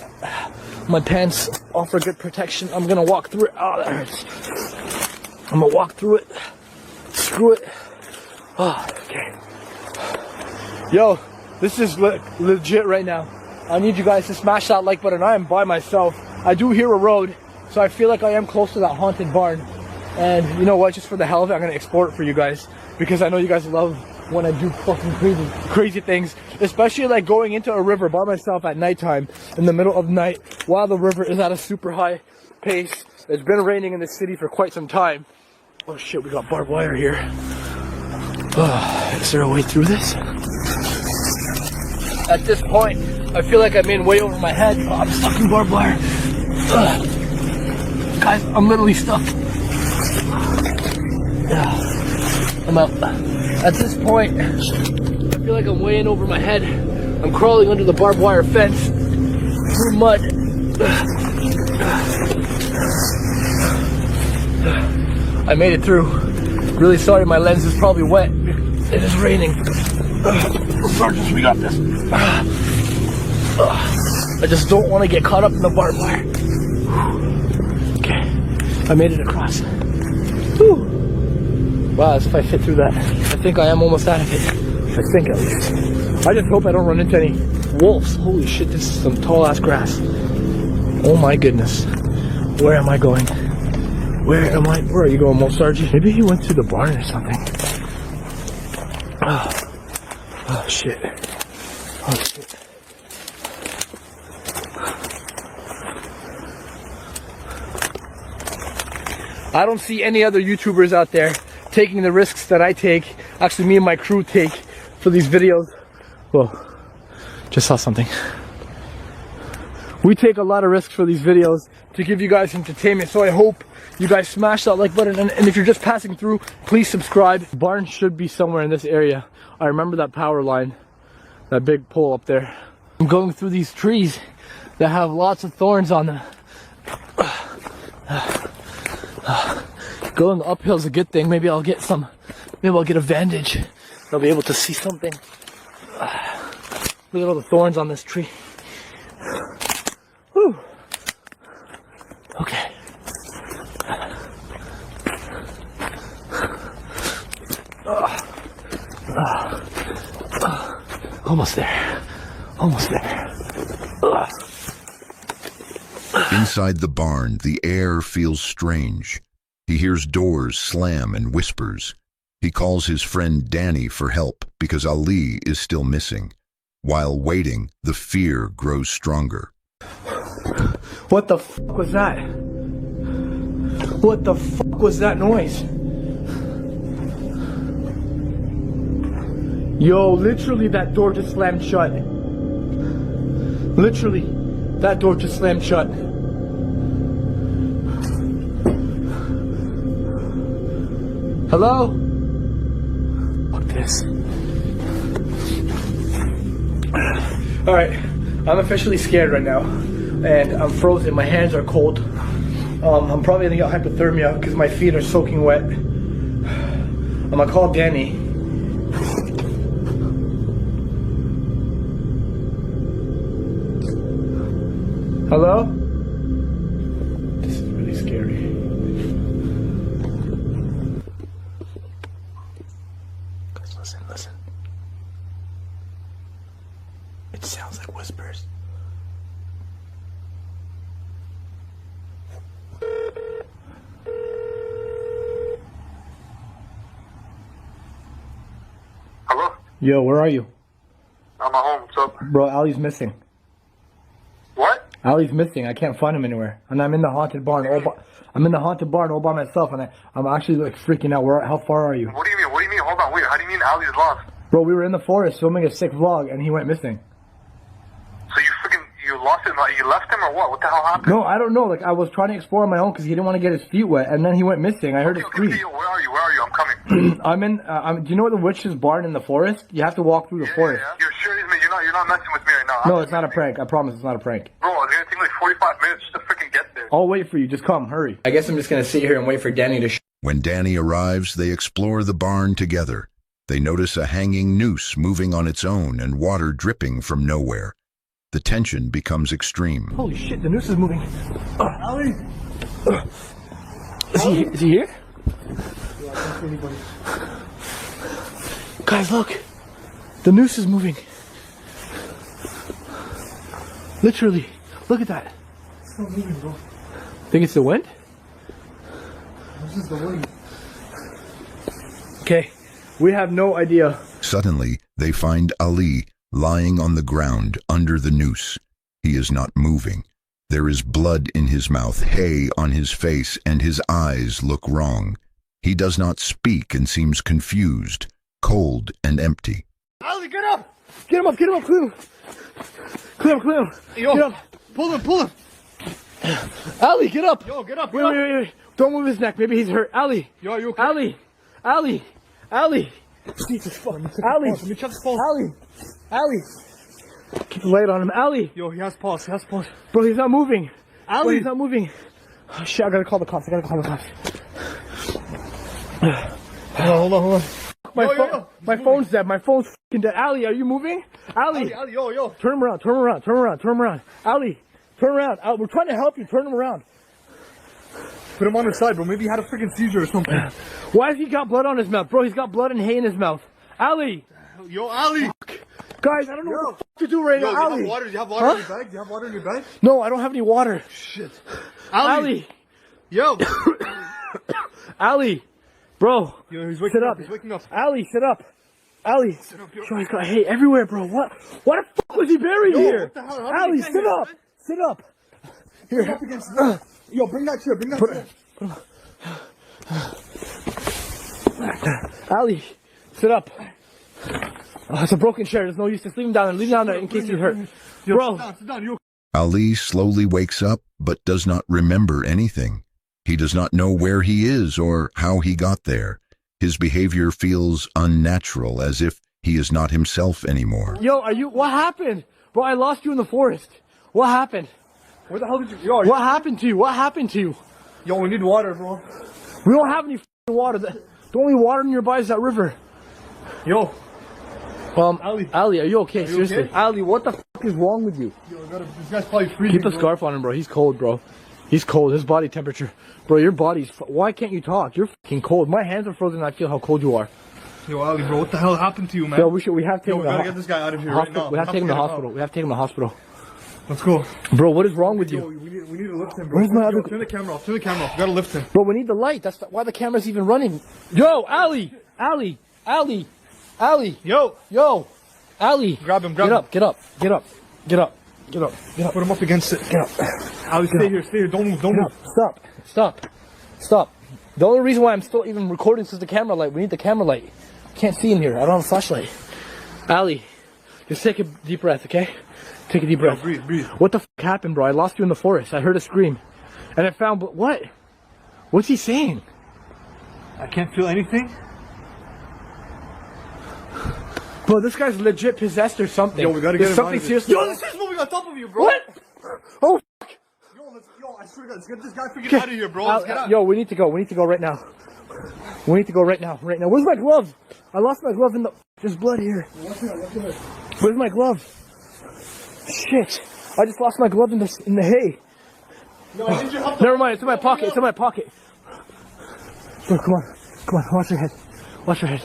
my pants offer good protection. I'm gonna walk through it. Oh, that hurts. I'm gonna walk through it. Screw it. Oh, okay. Yo, this is legit right now. I need you guys to smash that like button. I am by myself. I do hear a road, so I feel like I am close to that haunted barn. And you know what? Just for the hell of it, I'm gonna explore it for you guys because I know you guys love when I do fucking crazy things, especially like going into a river by myself at nighttime in the middle of the night while the river is at a super high pace. It's been raining in this city for quite some time. Oh shit, we got barbed wire here. Is there a way through this? At this point, I feel like I'm in way over my head. Oh, I'm stuck in barbed wire. Guys, I'm literally stuck. I'm out. At this point, I feel like I'm way in over my head. I'm crawling under the barbed wire fence. through mud. I made it through. Really sorry, my lens is probably wet. It is raining. Sergeants, we got this. I just don't want to get caught up in the barbed wire. Okay, I made it across. Whew. Wow, as if I fit through that. I think I am almost out of it. I think at least. I just hope I don't run into any wolves. Holy shit, this is some tall ass grass. Oh my goodness. Where am I going? Where am I? Where are you going, Mo Sergeant? Maybe he went to the barn or something. Oh shit. Oh shit. I don't see any other YouTubers out there taking the risks that I take. Actually, me and my crew take for these videos. Whoa, just saw something. We take a lot of risks for these videos to give you guys entertainment, so I hope you guys smash that like button, and if you're just passing through, please subscribe. Barn should be somewhere in this area. I remember that power line, that big pole up there. I'm going through these trees that have lots of thorns on them. Going uphill is a good thing. Maybe I'll get some, maybe I'll get a bandage. I'll be able to see something. Look at all the thorns on this tree. Whew. Okay. Almost there. Almost there. Inside the barn, the air feels strange. He hears doors slam and whispers. He calls his friend Danny for help because Ali is still missing. While waiting, the fear grows stronger. What the fuck was that? What the fuck was that noise? Yo, literally that door just slammed shut. Literally, that door just slammed shut. Hello? Fuck this. Alright, I'm officially scared right now. And I'm frozen, my hands are cold. I'm probably gonna get hypothermia because my feet are soaking wet. I'm gonna call Danny. Hello? This is really scary. Guys, listen, listen. It sounds like whispers. Hello? Yo, where are you? I'm at home. What's up? Bro, Ali's missing. What? Ali's missing. I can't find him anywhere. And I'm in the haunted barn all by myself, and I'm actually like freaking out. How far are you? What do you mean? What do you mean? Hold on, wait. How do you mean Ali's lost? Bro, we were in the forest filming a sick vlog, and he went missing. So you lost him? You left him or what? What the hell happened? No, I don't know. Like, I was trying to explore on my own because he didn't want to get his feet wet, and then he went missing. I heard his scream. Where are you? Where are you? I'm coming. Do you know the witch's barn in the forest? You have to walk through the forest. Yeah. You're sure you're not messing with me right now? No, it's not a prank. I promise it's not a prank. Bro, it's gonna take like 45 minutes just to freaking get there. I'll wait for you. Just come. Hurry. I guess I'm just gonna sit here and wait for Danny to When Danny arrives, they explore the barn together. They notice a hanging noose moving on its own and water dripping from nowhere. The tension becomes extreme. Holy shit, the noose is moving. Ali! Is he here? Yeah, I don't see anybody. Guys, look. The noose is moving. Literally. Look at that. It's not moving, bro. Think it's the wind? This is the wind. Okay. We have no idea. Suddenly, they find Ali lying on the ground under the noose. He is not moving. There is blood in his mouth, hay on his face, and his eyes look wrong. He does not speak and seems confused, cold and empty. Ali, get up! Get him up, get him up, clear him! Clear him, clear him! Yo, get up! Pull him! Ali, get up! Yo, get up, wait. Don't move his neck, maybe he's hurt. Ali! Yo, you okay? Ali! Jesus fuck. Ali! Let me check the pulse. Ali! Keep the light on him. Ali! Yo, he has pulse. He has pulse. Bro, he's not moving. Ali! Bro, he's not moving. Oh, shit, I gotta call the cops. Hold on. My phone's dead. My phone's fucking dead. Ali, are you moving? Ali! Yo. Turn him around. Ali, turn around. We're trying to help you. Turn him around. Put him on his side, bro. Maybe he had a freaking seizure or something. Why has he got blood on his mouth? Bro, he's got blood and hay in his mouth. Ali! Yo, Ali! Guys, I don't know what the fuck to do right now. Ali! Do you have water in your bag? Do you have water in your bag? No, I don't have any water. Shit. Ali! Yo! Ali! Bro! Yo, he's waking up. He's waking up. Ali, sit up. Ali! Bro, he's got hay everywhere, bro. What the fuck was he buried here? What the hell? Ali, sit up! Sit up! Here. Up against yo, bring that chair. Ali, sit up. Oh, it's a broken chair. There's no use. Just leave him down there. Leave him down there in case he's hurt. Bro. Sit down. Ali slowly wakes up but does not remember anything. He does not know where he is or how he got there. His behavior feels unnatural, as if he is not himself anymore. Yo, what happened? Bro, I lost you in the forest. What happened? Where the hell did you... Yo, what happened to you? Yo, we need water, bro. We don't have any water. The only water nearby is that river. Yo. Ali, are you okay? Seriously. Okay? Ali, what the fuck is wrong with you? Yo, this guy's probably freezing. Keep a scarf on him, bro. He's cold, bro. He's cold. His body temperature. Bro, your body's... Why can't you talk? You're fucking cold. My hands are frozen and I feel how cold you are. Yo, Ali, bro, what the hell happened to you, man? Yo, we have to take him to the gotta get this guy out of here right now. We have to take him to the hospital. We have to take him to the hospital. Let's go. Bro, what is wrong with you? Yo, we need to lift him, bro. Where's my other... Turn the camera off. We gotta lift him. Bro, we need the light. That's why the camera's even running. Yo, Ali! Yo! Ali! Grab him. Get up. Put him up against it. Get up. Ali, stay here. Don't move. Stop. The only reason why I'm still even recording is because the camera light. We need the camera light. Can't see in here. I don't have a flashlight. Ali, just take a deep breath, okay? Take a deep breath. Breathe. What the fuck happened, bro? I lost you in the forest. I heard a scream. And I found... What? What's he saying? I can't feel anything. Bro, this guy's legit possessed or something. Yo, we gotta get him something out of here. serious. Yo, this is moving on top of you, bro. What? Oh, fuck. Yo, I swear to God, let's get this guy freaking out of here, bro. Let's get out. Yo, we need to go right now. Right now. Where's my glove? I lost my glove in the... There's blood here. Where's my glove? Shit. I just lost my glove in the hay. No, I need your help. Never mind, it's in my pocket. Bro, come on. Watch your head.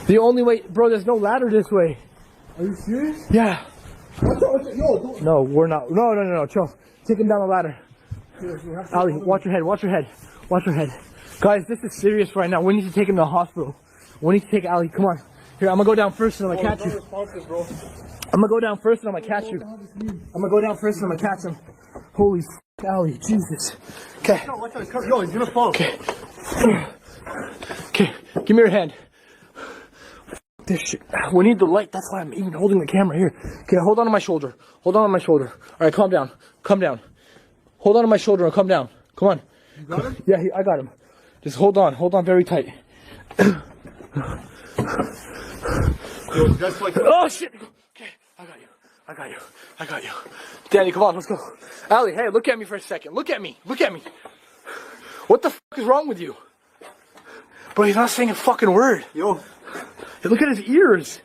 The only way... Bro, there's no ladder this way. Are you serious? Yeah. Yo, no, we're not. No. Chill. Take him down the ladder. Ali, watch your head. Guys, this is serious right now. We need to take him to the hospital. We need to take Ali. Come on. Here, I'm gonna go down first and I'm gonna catch you. I'm gonna go down first and I'm gonna catch him. Holy f***, Ali, Jesus. Okay. Yo, he's gonna fall. Okay, give me your hand. This shit. We need the light. That's why I'm even holding the camera here. Okay, hold on to my shoulder. Alright, calm down. Hold on to my shoulder and come down. Come on. You got him? Yeah, I got him. Just hold on very tight. Yo, that's like... Oh shit! Okay, I got you. Danny, come on, let's go. Ali, hey, look at me for a second. Look at me. What the fuck is wrong with you? Bro, he's not saying a fucking word. Yo. Hey, look at his ears.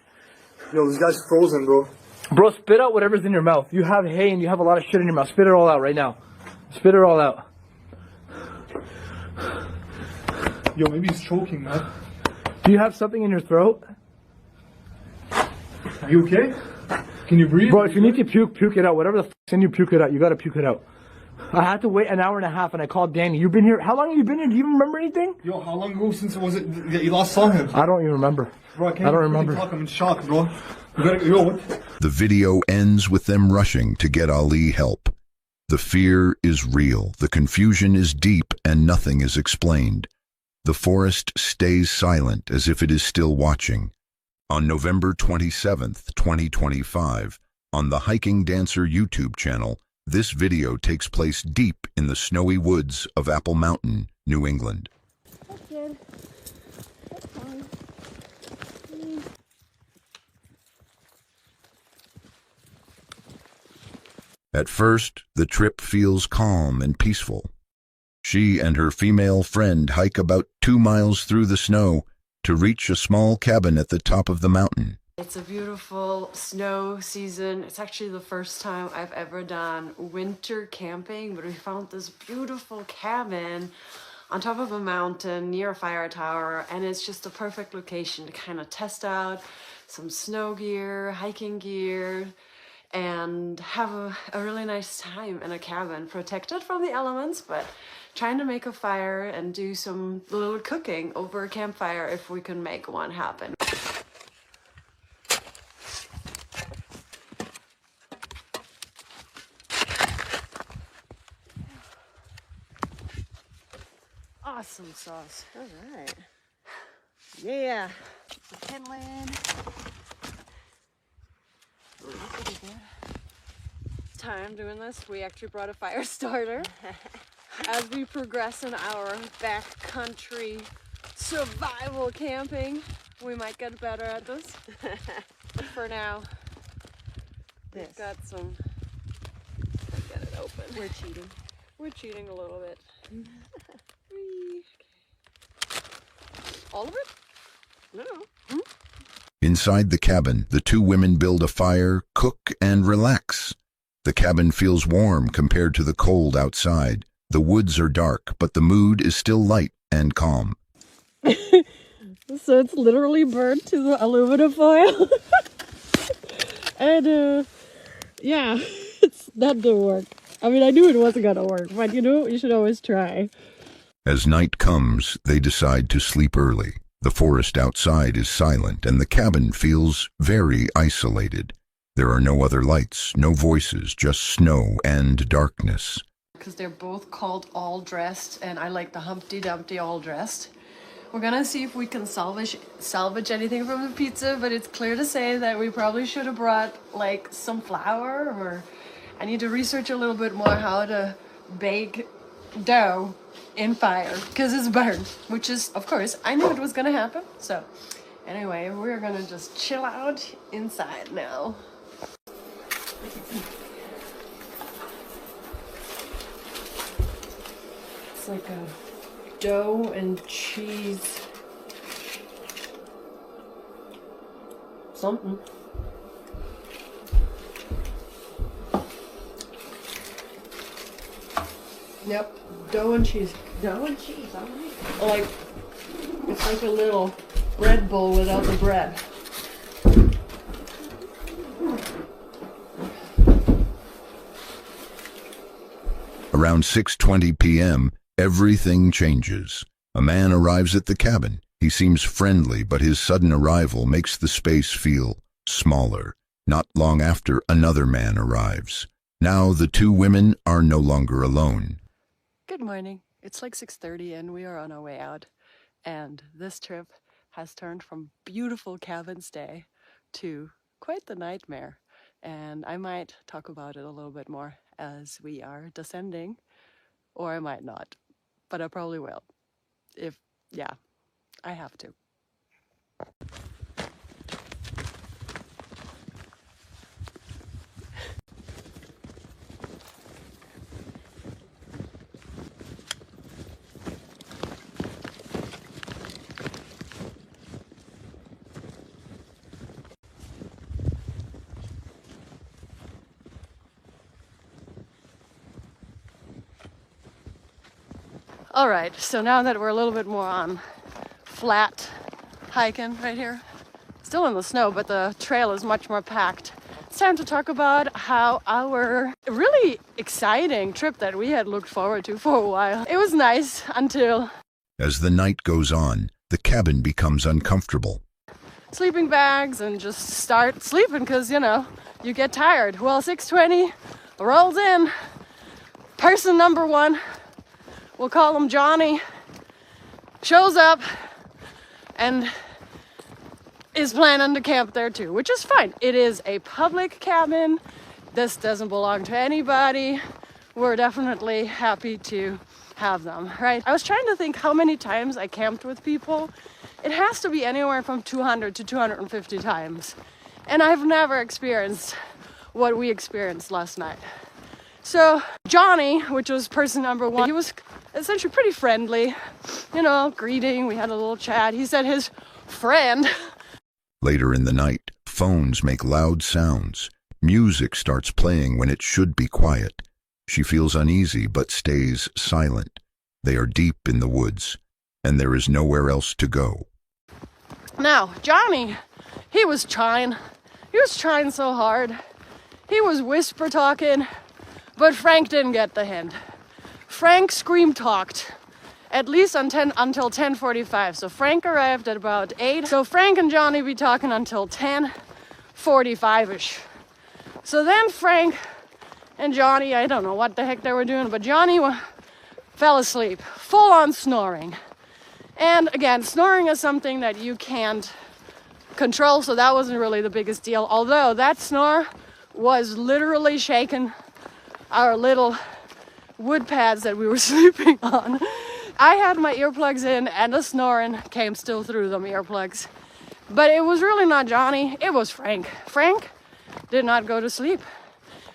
Yo, this guy's frozen, bro. Bro, spit out whatever's in your mouth. You have hay and you have a lot of shit in your mouth. Spit it all out right now. Spit it all out. Yo, maybe he's choking, man. Do you have something in your throat? Are you okay? Can you breathe? Bro, if you need to puke it out. Whatever the fuck's in you, puke it out. You gotta puke it out. I had to wait an hour and a half and I called Danny. You've been here. How long have you been here? Do you remember anything? Yo, how long ago since was it that you last saw him? I don't even remember. Bro, I don't remember. I'm in shock, bro. What? The video ends with them rushing to get Ali help. The fear is real, the confusion is deep, and nothing is explained. The forest stays silent as if it is still watching. On November 27th, 2025, on the Hiking Dancer YouTube channel, this video takes place deep in the snowy woods of Apple Mountain, New England. That's good. That's fine. At first, the trip feels calm and peaceful. She and her female friend hike about 2 miles through the snow to reach a small cabin at the top of the mountain. It's a beautiful snow season. It's actually the first time I've ever done winter camping, but we found this beautiful cabin on top of a mountain near a fire tower, and it's just the perfect location to kind of test out some snow gear, hiking gear, and have a really nice time in a cabin, protected from the elements, but trying to make a fire and do some little cooking over a campfire if we can make one happen. Awesome sauce. All right. Yeah. The kindling. Time doing this, we actually brought a fire starter. As we progress in our backcountry survival camping, we might get better at this. But for now, we've got some. Let's get it open. We're cheating. We're cheating a little bit. All of it? No. Inside the cabin, the two women build a fire, cook, and relax. The cabin feels warm compared to the cold outside. The woods are dark, but the mood is still light and calm. So it's literally burnt to the aluminum foil. And yeah, that didn't work. I mean, I knew it wasn't gonna work, but you know, you should always try. As night comes, they decide to sleep early. The forest outside is silent, and the cabin feels very isolated. There are no other lights, no voices, just snow and darkness. Because they're both called All Dressed, and I like the Humpty Dumpty All Dressed. We're gonna see if we can salvage anything from the pizza, but it's clear to say that we probably should have brought like some flour, or I need to research a little bit more how to bake dough in fire, because it's burned, which is, of course, I knew it was gonna happen. So anyway, we're gonna just chill out inside now. It's like a dough and cheese something. Yep, dough and cheese. Dough and cheese, alright. Like, it's like a little bread bowl without the bread. Around 6:20 p.m., everything changes. A man arrives at the cabin. He seems friendly, but his sudden arrival makes the space feel smaller. Not long after, another man arrives. Now the two women are no longer alone. Good morning. It's like 6:30 and we are on our way out. And this trip has turned from beautiful cabin stay to quite the nightmare. And I might talk about it a little bit more as we are descending, or I might not, but I probably will. Yeah, I have to. All right, so now that we're a little bit more on flat hiking right here, still in the snow, but the trail is much more packed. It's time to talk about how our really exciting trip that we had looked forward to for a while. It was nice until... As the night goes on, the cabin becomes uncomfortable. Sleeping bags and just start sleeping because, you know, you get tired. Well, 6:20 rolls in. Person number one, we'll call him Johnny, shows up and is planning to camp there too, which is fine. It is a public cabin. This doesn't belong to anybody. We're definitely happy to have them, right? I was trying to think how many times I camped with people. It has to be anywhere from 200 to 250 times. And I've never experienced what we experienced last night. So Johnny, which was person number one, he was essentially pretty friendly, you know, greeting, we had a little chat. He said his friend. Later in the night, phones make loud sounds. Music starts playing when it should be quiet. She feels uneasy but stays silent. They are deep in the woods, and there is nowhere else to go. Now, Johnny, he was trying so hard. He was whisper talking, but Frank didn't get the hint. Frank scream talked at least until 10:45. So Frank arrived at about 8. So Frank and Johnny be talking until 10:45ish. So then Frank and Johnny, I don't know what the heck they were doing, but Johnny fell asleep, full on snoring. And again, snoring is something that you can't control, so that wasn't really the biggest deal. Although that snore was literally shaking our little wood pads that we were sleeping on. I had my earplugs in and the snoring came still through them earplugs. But it was really not Johnny, it was Frank. Frank did not go to sleep.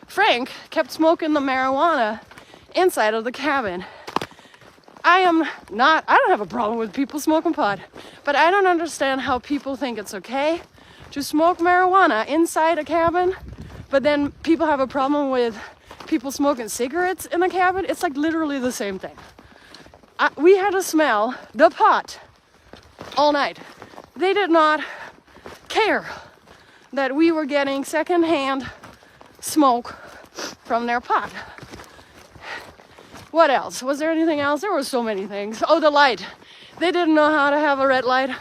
Frank kept smoking the marijuana inside of the cabin. I don't have a problem with people smoking pot, but I don't understand how people think it's okay to smoke marijuana inside a cabin, but then people have a problem with people smoking cigarettes in a cabin. It's like literally the same thing. We had to smell the pot all night. They did not care that we were getting secondhand smoke from their pot. What else? Was there anything else? There were so many things. Oh, the light. They didn't know how to have a red light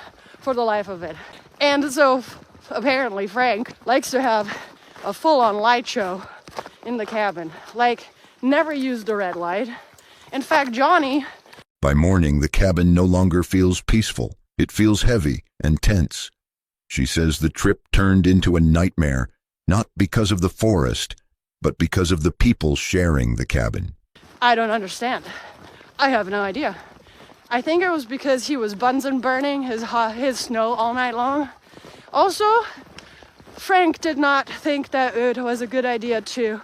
for the life of it. And so apparently Frank likes to have a full-on light show in the cabin. Like, never used a red light. In fact, Johnny... By morning, the cabin no longer feels peaceful. It feels heavy and tense. She says the trip turned into a nightmare, not because of the forest, but because of the people sharing the cabin. I don't understand. I have no idea. I think it was because he was Bunsen burning his snow all night long. Also, Frank did not think that it was a good idea to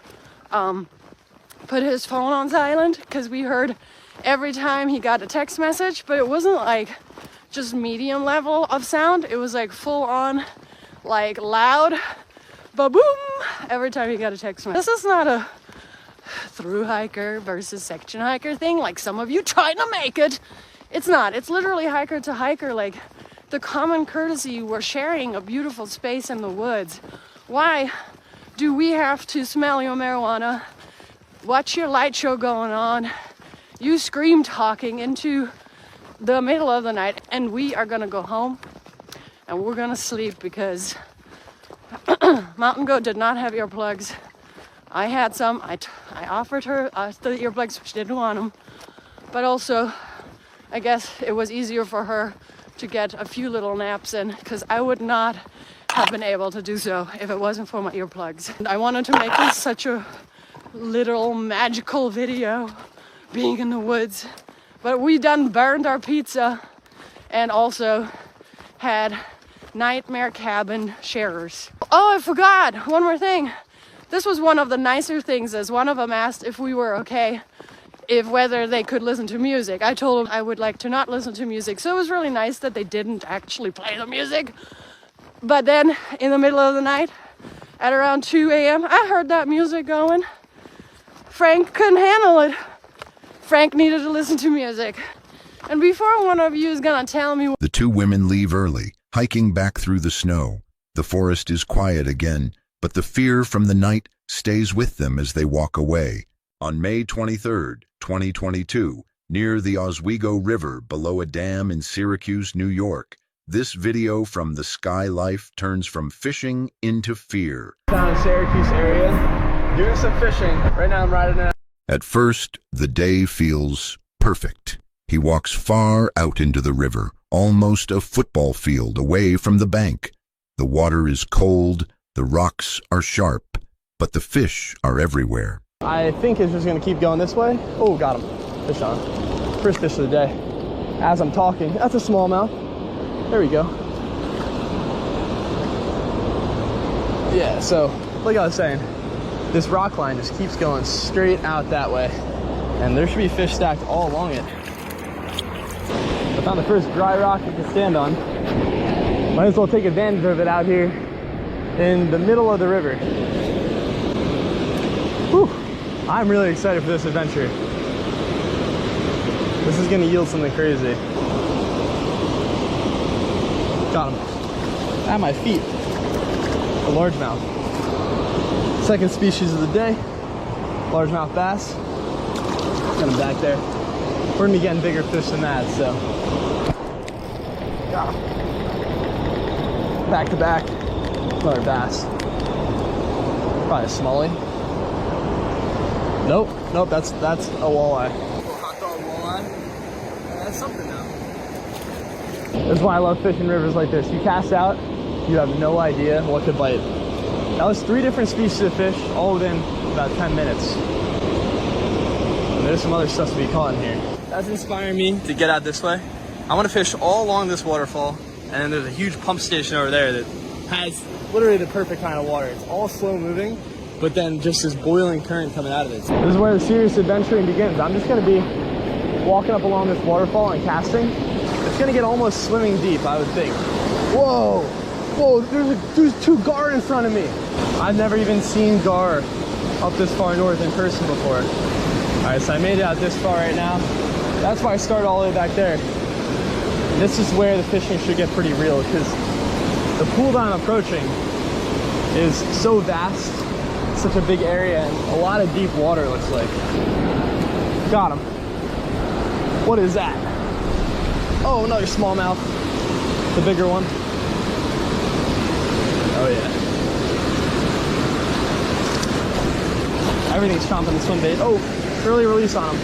put his phone on silent, because we heard every time he got a text message, but it wasn't like just medium level of sound. It was like full on, like loud, ba-boom, every time he got a text message. This is not a through hiker versus section hiker thing like some of you trying to make it. It's not. It's literally hiker to hiker, like the common courtesy. We're sharing a beautiful space in the woods. Why do we have to smell your marijuana, watch your light show going on, you scream talking into the middle of the night, and we are gonna go home and we're gonna sleep because Mountain Goat did not have earplugs. I had some. I offered her the earplugs, she didn't want them. But also, I guess it was easier for her to get a few little naps in, because I would not have been able to do so if it wasn't for my earplugs. And I wanted to make this such a literal magical video, being in the woods. But we done burned our pizza and also had nightmare cabin sharers. Oh, I forgot one more thing. This was one of the nicer things, as one of them asked if we were okay, whether they could listen to music. I told them I would like to not listen to music, so it was really nice that they didn't actually play the music. But then, in the middle of the night, at around 2 a.m., I heard that music going. Frank couldn't handle it. Frank needed to listen to music. And before one of you is gonna tell me... The two women leave early, hiking back through the snow. The forest is quiet again, but the fear from the night stays with them as they walk away. On May 23, 2022, near the Oswego River below a dam in Syracuse, New York, this video from the Sky Life turns from fishing into fear. Down in Syracuse area, doing some fishing. Right now I'm riding out. At first, the day feels perfect. He walks far out into the river, almost a football field away from the bank. The water is cold, the rocks are sharp, but the fish are everywhere. I think it's just going to keep going this way. Oh, got him. Fish on. First fish of the day. As I'm talking, that's a smallmouth. There we go. Yeah, so like I was saying, this rock line just keeps going straight out that way. And there should be fish stacked all along it. I found the first dry rock you can stand on. Might as well take advantage of it out here in the middle of the river. Whew. I'm really excited for this adventure. This is gonna yield something crazy. Got him. At my feet. A largemouth. Second species of the day. Largemouth bass. Got him back there. We're gonna be getting bigger fish than that, so. Got him. Back to back. Another bass. Probably a smallie. Nope, nope, that's a walleye. Hot dog walleye. That's something now. That's why I love fishing rivers like this. You cast out, you have no idea what could bite. That was 3 different species of fish, all within about 10 minutes. And there's some other stuff to be caught in here. That's inspiring me to get out this way. I want to fish all along this waterfall, and then there's a huge pump station over there that has literally the perfect kind of water. It's all slow moving, but then just this boiling current coming out of it. This is where the serious adventuring begins. I'm just gonna be walking up along this waterfall and casting. It's gonna get almost swimming deep, I would think. Whoa, whoa, there's 2 gar in front of me. I've never even seen gar up this far north in person before. All right, so I made it out this far right now. That's why I started all the way back there. This is where the fishing should get pretty real, because the pool that I'm approaching is so vast, such a big area, and a lot of deep water, looks like. Got him. What is that? Oh, another smallmouth. The bigger one. Oh yeah. Everything's chomping the swim bait. Oh, early release on him.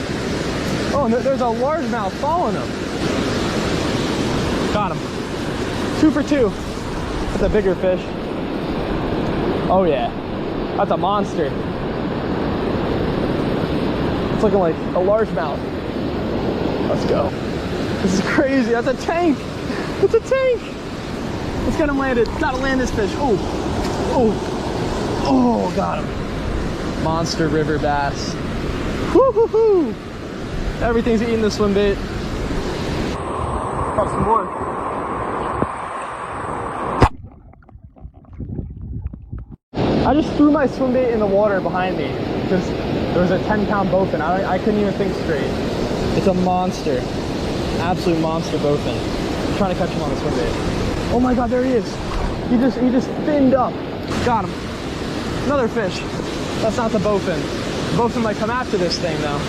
Oh, and there's a largemouth following him. Got him. 2 for 2. That's a bigger fish. Oh yeah. That's a monster. It's looking like a largemouth. Let's go. This is crazy. That's a tank. It's a tank. Let's get him landed. Gotta land this fish. Oh. Oh. Oh, got him. Monster river bass. Woo-hoo-hoo. Everything's eating the swim bait. Got some more. I just threw my swim bait in the water behind me because there was a 10-pound bowfin. I couldn't even think straight. It's a monster. Absolute monster bowfin. I'm trying to catch him on the swim bait. Oh my god, there he is. He just finned up. Got him. Another fish. That's not the bowfin. The bowfin might come after this thing though.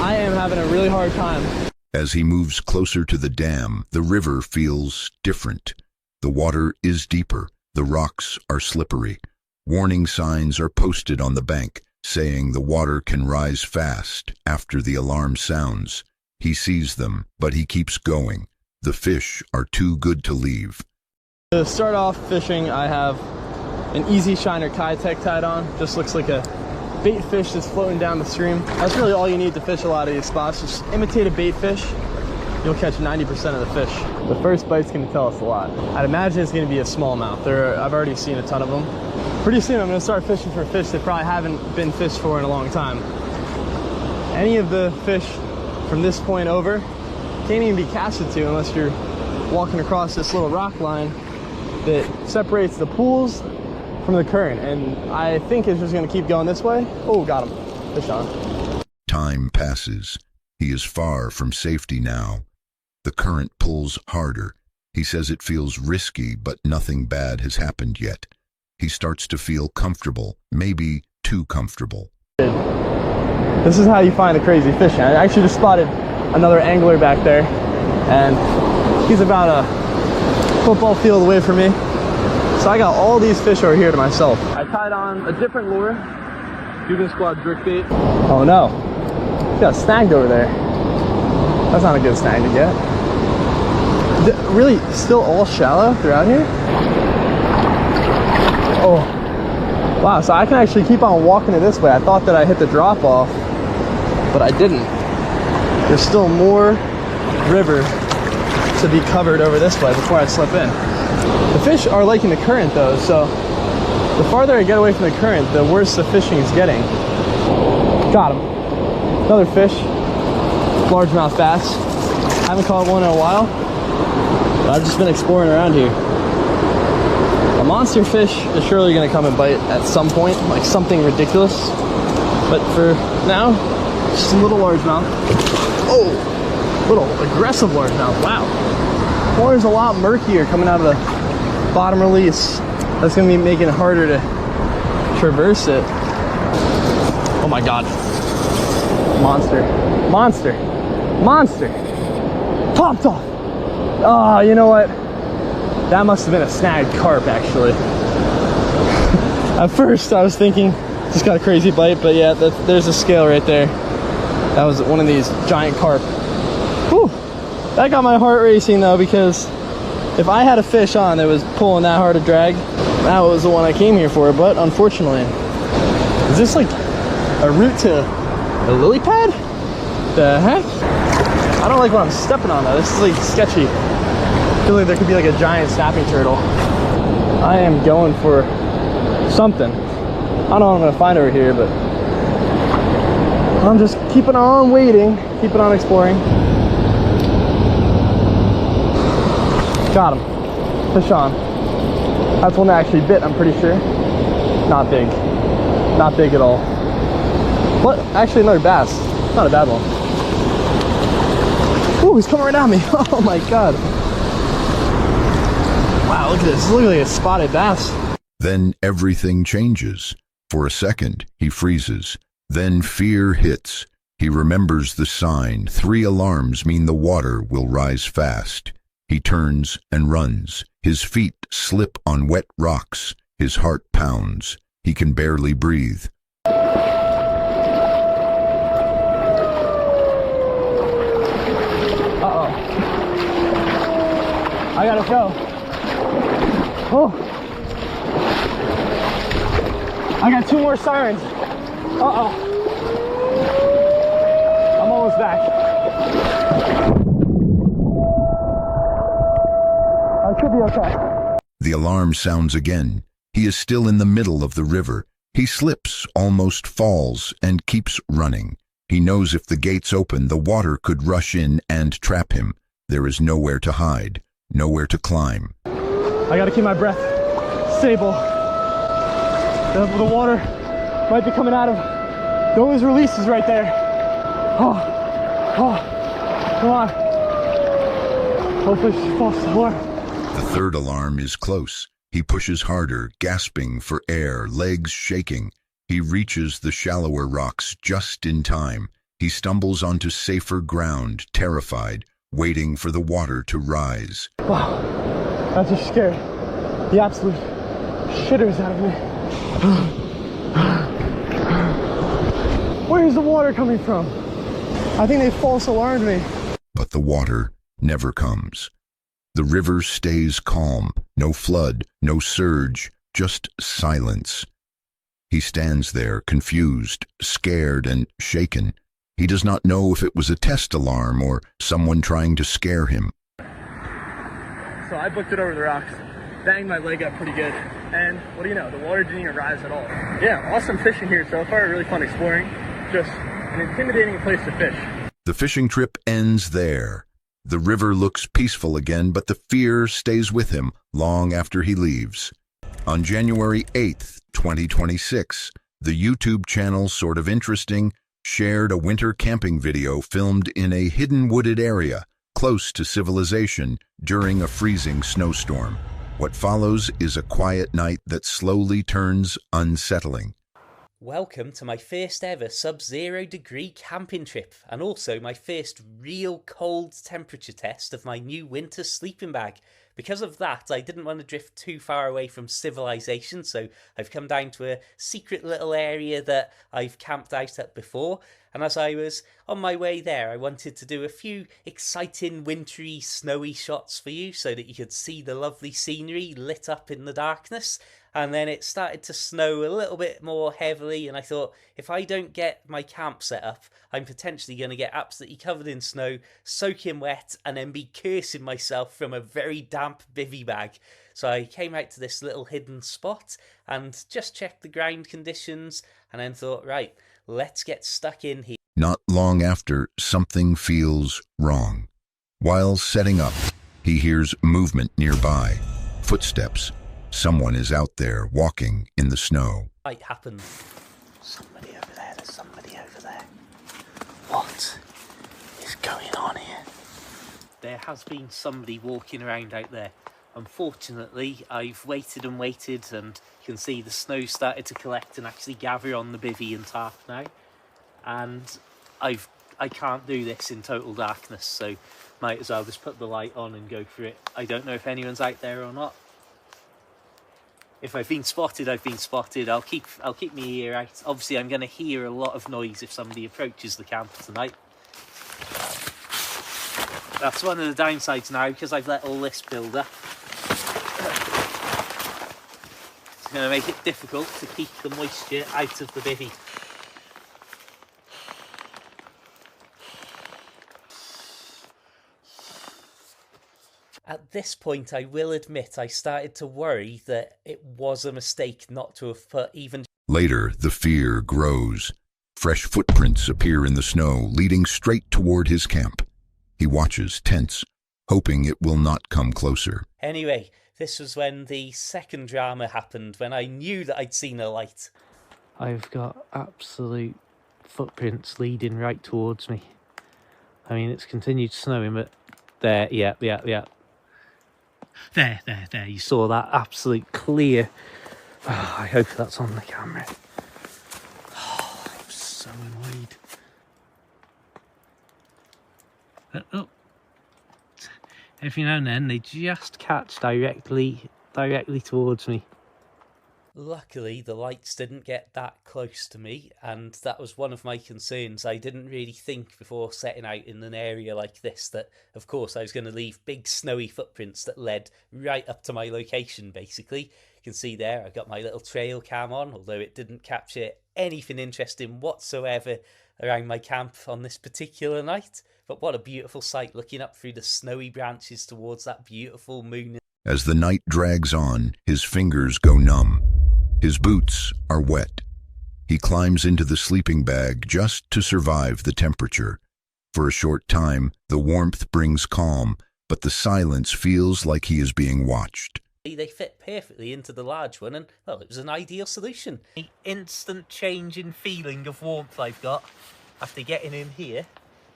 I am having a really hard time. As he moves closer to the dam, the river feels different. The water is deeper. The rocks are slippery. Warning signs are posted on the bank, saying the water can rise fast after the alarm sounds. He sees them, but he keeps going. The fish are too good to leave. To start off fishing, I have an Easy Shiner Kitech tied on. Just looks like a bait fish that's floating down the stream. That's really all you need to fish a lot of these spots. Just imitate a bait fish. You'll catch 90% of the fish. The first bite's gonna tell us a lot. I'd imagine it's gonna be a smallmouth. I've already seen a ton of them. Pretty soon I'm gonna start fishing for fish that probably haven't been fished for in a long time. Any of the fish from this point over can't even be casted to unless you're walking across this little rock line that separates the pools from the current. And I think it's just gonna keep going this way. Oh, got him. Fish on. Time passes. He is far from safety now. The current pulls harder. He says it feels risky, but nothing bad has happened yet. He starts to feel comfortable, maybe too comfortable. This is how you find the crazy fishing. I actually just spotted another angler back there, and he's about a football field away from me. So I got all these fish over here to myself. I tied on a different lure, Dugan Squad jerkbait. Oh no, he got snagged over there. That's not a good snag to get. Really, still all shallow throughout here? Oh, wow, so I can actually keep on walking it this way. I thought that I hit the drop off, but I didn't. There's still more river to be covered over this way before I slip in. The fish are liking the current though, so The farther I get away from the current, the worse the fishing is getting. Got him. Another fish. Largemouth bass. I haven't caught one in a while, but I've just been exploring around here. A monster fish is surely going to come and bite at some point, like something ridiculous. But for now, just a little largemouth. Oh, little aggressive largemouth. Wow. Water's a lot murkier coming out of the bottom release. That's going to be making it harder to traverse it. Oh my god. Monster. Monster. Monster. Popped off. Oh, you know what? That must have been a snagged carp, actually. At first, I was thinking, just got a crazy bite, but yeah, there's a scale right there. That was one of these giant carp. Whew. That got my heart racing, though, because if I had a fish on that was pulling that hard to drag, that was the one I came here for. But unfortunately, is this like a route to a lily pad? The heck? I don't like what I'm stepping on, though. This is like sketchy. I feel like there could be like a giant snapping turtle. I am going for something. I don't know what I'm gonna find over here, but I'm just keeping on waiting, keeping on exploring. Got him. Fish on. That's one that actually bit, I'm pretty sure. Not big. Not big at all. But actually another bass. Not a bad one. Ooh, he's coming right at me. Oh my god. Wow, look at this. This looks like a spotted bass. Then everything changes. For a second, he freezes. Then fear hits. He remembers the sign. 3 alarms mean the water will rise fast. He turns and runs. His feet slip on wet rocks. His heart pounds. He can barely breathe. Uh-oh. I gotta go. Oh. I got 2 more sirens. Uh-oh. I'm almost back. I should be okay. The alarm sounds again. He is still in the middle of the river. He slips, almost falls, and keeps running. He knows if the gates open, the water could rush in and trap him. There is nowhere to hide, nowhere to climb. I gotta keep my breath stable. The water might be coming out of those releases right there. Oh, come on. Hopefully she falls slower. The 3rd alarm is close. He pushes harder, gasping for air, legs shaking. He reaches the shallower rocks just in time. He stumbles onto safer ground, terrified, waiting for the water to rise. Wow, that just scared the absolute shitters out of me. Where's the water coming from? I think they false alarmed me. But the water never comes. The river stays calm, no flood, no surge, just silence. He stands there, confused, scared, and shaken. He does not know if it was a test alarm or someone trying to scare him. So I booked it over the rocks, banged my leg up pretty good, and what do you know, the water didn't even rise at all. Yeah, awesome fishing here so far, really fun exploring. Just an intimidating place to fish. The fishing trip ends there. The river looks peaceful again, but the fear stays with him long after he leaves. On January 8th, 2026, the YouTube channel Sort of Interesting shared a winter camping video filmed in a hidden wooded area close to civilization during a freezing snowstorm. What follows is a quiet night that slowly turns unsettling. Welcome to my first ever sub-0 degree camping trip, and also my first real cold temperature test of my new winter sleeping bag. Because of that, I didn't want to drift too far away from civilization, so I've come down to a secret little area that I've camped out at before. And as I was on my way there, I wanted to do a few exciting wintry, snowy shots for you so that you could see the lovely scenery lit up in the darkness. And then it started to snow a little bit more heavily, and I thought, if I don't get my camp set up, I'm potentially going to get absolutely covered in snow, soaking wet, and then be cursing myself from a very damp bivvy bag. So I came out to this little hidden spot and just checked the ground conditions and then thought, right, let's get stuck in here. Not long after, something feels wrong. While setting up, he hears movement nearby. Footsteps. Someone is out there walking in the snow. Might happen. Somebody over there, there's somebody over there. What is going on here? There has been somebody walking around out there. Unfortunately, I've waited and waited, and you can see the snow started to collect and actually gather on the bivvy and tarp now. And I can't do this in total darkness, so might as well just put the light on and go for it. I don't know if anyone's out there or not. If I've been spotted, I've been spotted. I'll keep my ear out. Obviously, I'm going to hear a lot of noise if somebody approaches the camp tonight. That's one of the downsides now, because I've let all this build up. It's going to make it difficult to keep the moisture out of the bivvy. At this point, I will admit I started to worry that it was a mistake not to have put even... Later, the fear grows. Fresh footprints appear in the snow, leading straight toward his camp. He watches, tense, hoping it will not come closer. Anyway, this was when the second drama happened, when I knew that I'd seen a light. I've got absolute footprints leading right towards me. I mean, it's continued snowing, but there, yeah. There, you saw that absolute clear. Oh, I hope that's on the camera. Oh, I'm so annoyed. Oh. Every now and then they just catch directly towards me. Luckily, the lights didn't get that close to me, and that was one of my concerns. I didn't really think before setting out in an area like this that, of course, I was going to leave big snowy footprints that led right up to my location, basically. You can see there, I got my little trail cam on, although it didn't capture anything interesting whatsoever around my camp on this particular night. But what a beautiful sight, looking up through the snowy branches towards that beautiful moon. As the night drags on, his fingers go numb. His boots are wet. He climbs into the sleeping bag just to survive the temperature. For a short time, the warmth brings calm, but the silence feels like he is being watched. They fit perfectly into the large one, and, well, it was an ideal solution. The instant change in feeling of warmth I've got after getting in here,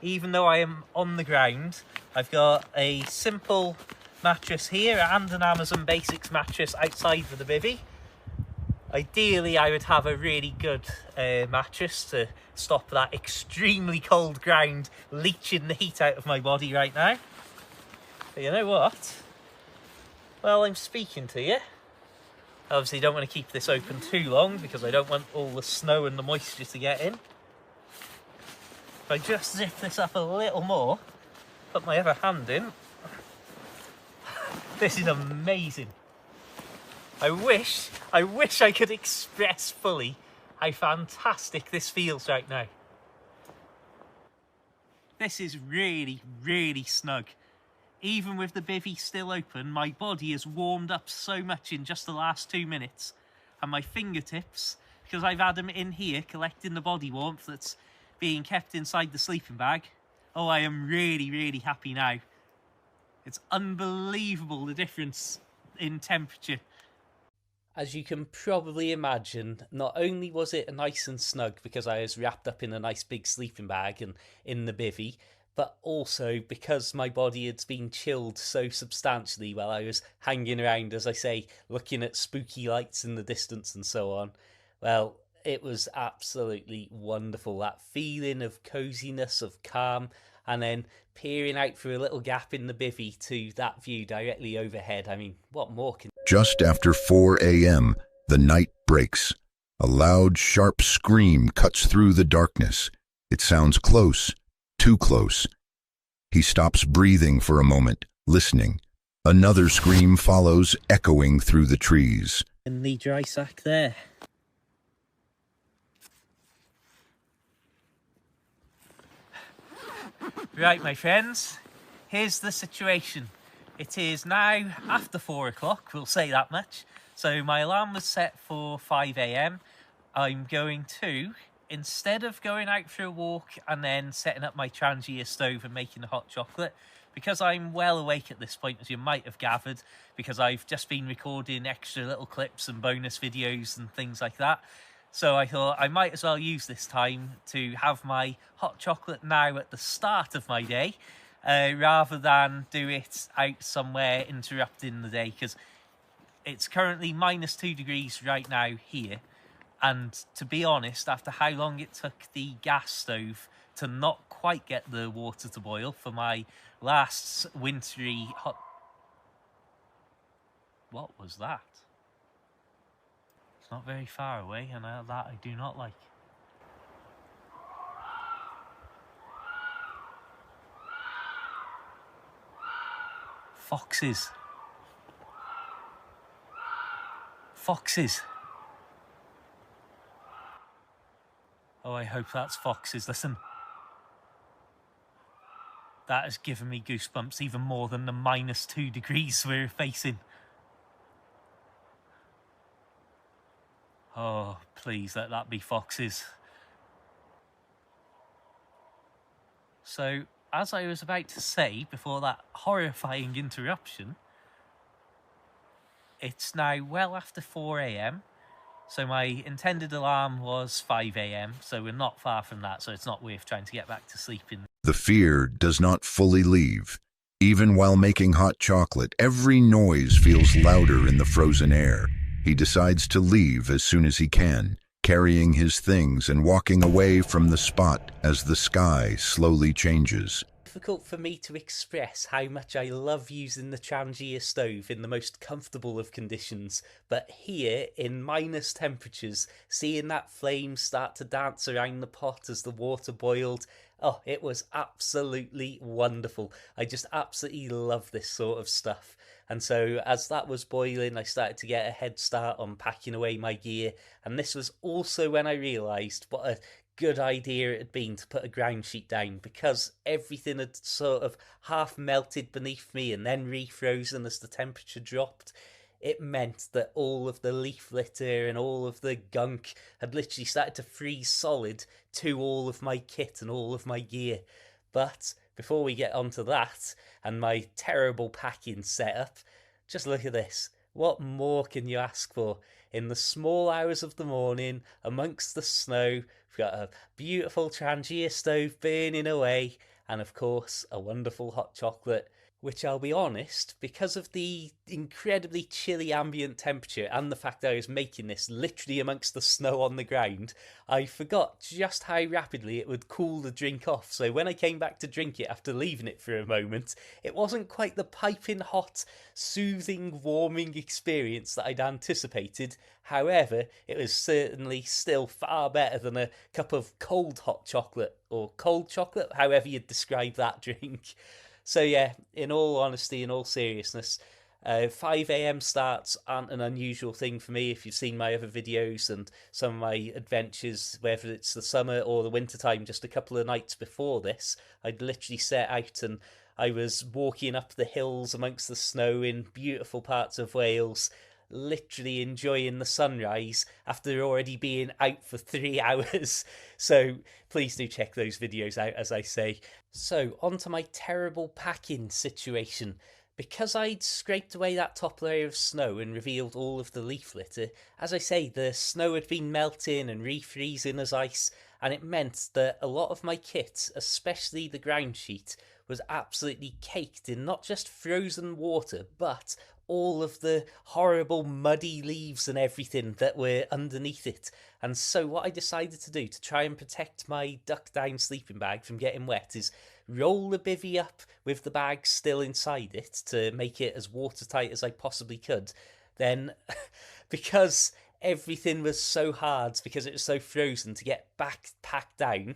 even though I am on the ground, I've got a simple mattress here and an Amazon Basics mattress outside of the bivvy. Ideally, I would have a really good mattress to stop that extremely cold ground leaching the heat out of my body right now. But you know what? Well, I'm speaking to you. Obviously, don't want to keep this open too long because I don't want all the snow and the moisture to get in. If I just zip this up a little more, put my other hand in. This is amazing. I wish I could express fully how fantastic this feels right now. This is really, really snug. Even with the bivvy still open, my body has warmed up so much in just the last 2 minutes. And my fingertips, because I've had them in here collecting the body warmth that's being kept inside the sleeping bag. Oh, I am really, really happy now. It's unbelievable the difference in temperature. As you can probably imagine, not only was it nice and snug because I was wrapped up in a nice big sleeping bag and in the bivvy, but also because my body had been chilled so substantially while I was hanging around, as I say, looking at spooky lights in the distance and so on. Well, it was absolutely wonderful, that feeling of coziness, of calm, and then peering out through a little gap in the bivvy to that view directly overhead. I mean, what more can... Just after 4 a.m., the night breaks. A loud, sharp scream cuts through the darkness. It sounds close, too close. He stops breathing for a moment, listening. Another scream follows, echoing through the trees. In the dry sack there. Right, my friends, here's the situation. It is now after 4 o'clock, we'll say that much. So my alarm was set for 5 a.m. I'm going to, instead of going out for a walk and then setting up my Trangia stove and making a hot chocolate, because I'm well awake at this point, as you might have gathered, because I've just been recording extra little clips and bonus videos and things like that. So I thought I might as well use this time to have my hot chocolate now at the start of my day, rather than do it out somewhere interrupting the day, because it's currently -2 degrees right now here. And to be honest, after how long it took the gas stove to not quite get the water to boil for my last wintry hot... What was that? It's not very far away, and that I do not like. Foxes. Foxes. Oh, I hope that's foxes. Listen. That has given me goosebumps even more than the -2 degrees we're facing. Oh, please let that be foxes. So, as I was about to say before that horrifying interruption, it's now well after 4 a.m. So my intended alarm was 5 a.m. So we're not far from that. So it's not worth trying to get back to sleep in. The fear does not fully leave. Even while making hot chocolate, every noise feels louder in the frozen air. He decides to leave as soon as he can, carrying his things and walking away from the spot as the sky slowly changes. Difficult for me to express how much I love using the Trangia stove in the most comfortable of conditions, but here in minus temperatures, seeing that flame start to dance around the pot as the water boiled, oh, it was absolutely wonderful. I just absolutely love this sort of stuff. And so as that was boiling, I started to get a head start on packing away my gear, and this was also when I realised what a good idea it had been to put a ground sheet down, because everything had sort of half melted beneath me and then refrozen as the temperature dropped. It meant that all of the leaf litter and all of the gunk had literally started to freeze solid to all of my kit and all of my gear. But before we get onto that and my terrible packing setup, just look at this. What more can you ask for? In the small hours of the morning, amongst the snow, we've got a beautiful Trangia stove burning away, and of course, a wonderful hot chocolate, which I'll be honest, because of the incredibly chilly ambient temperature and the fact that I was making this literally amongst the snow on the ground, I forgot just how rapidly it would cool the drink off. So when I came back to drink it after leaving it for a moment, it wasn't quite the piping hot, soothing, warming experience that I'd anticipated. However, it was certainly still far better than a cup of cold hot chocolate, or cold chocolate, however you'd describe that drink. So yeah, in all honesty, in all seriousness, 5 a.m. starts aren't an unusual thing for me. If you've seen my other videos and some of my adventures, whether it's the summer or the winter time, just a couple of nights before this, I'd literally set out and I was walking up the hills amongst the snow in beautiful parts of Wales, literally enjoying the sunrise after already being out for 3 hours. So please do check those videos out, as I say. So onto my terrible packing situation. Because I'd scraped away that top layer of snow and revealed all of the leaf litter, as I say, the snow had been melting and refreezing as ice, and it meant that a lot of my kit, especially the ground sheet, was absolutely caked in not just frozen water, but all of the horrible muddy leaves and everything that were underneath it. And so what I decided to do to try and protect my duck down sleeping bag from getting wet is roll the bivvy up with the bag still inside it to make it as watertight as I possibly could. Then, because everything was so hard, because it was so frozen to get back packed down,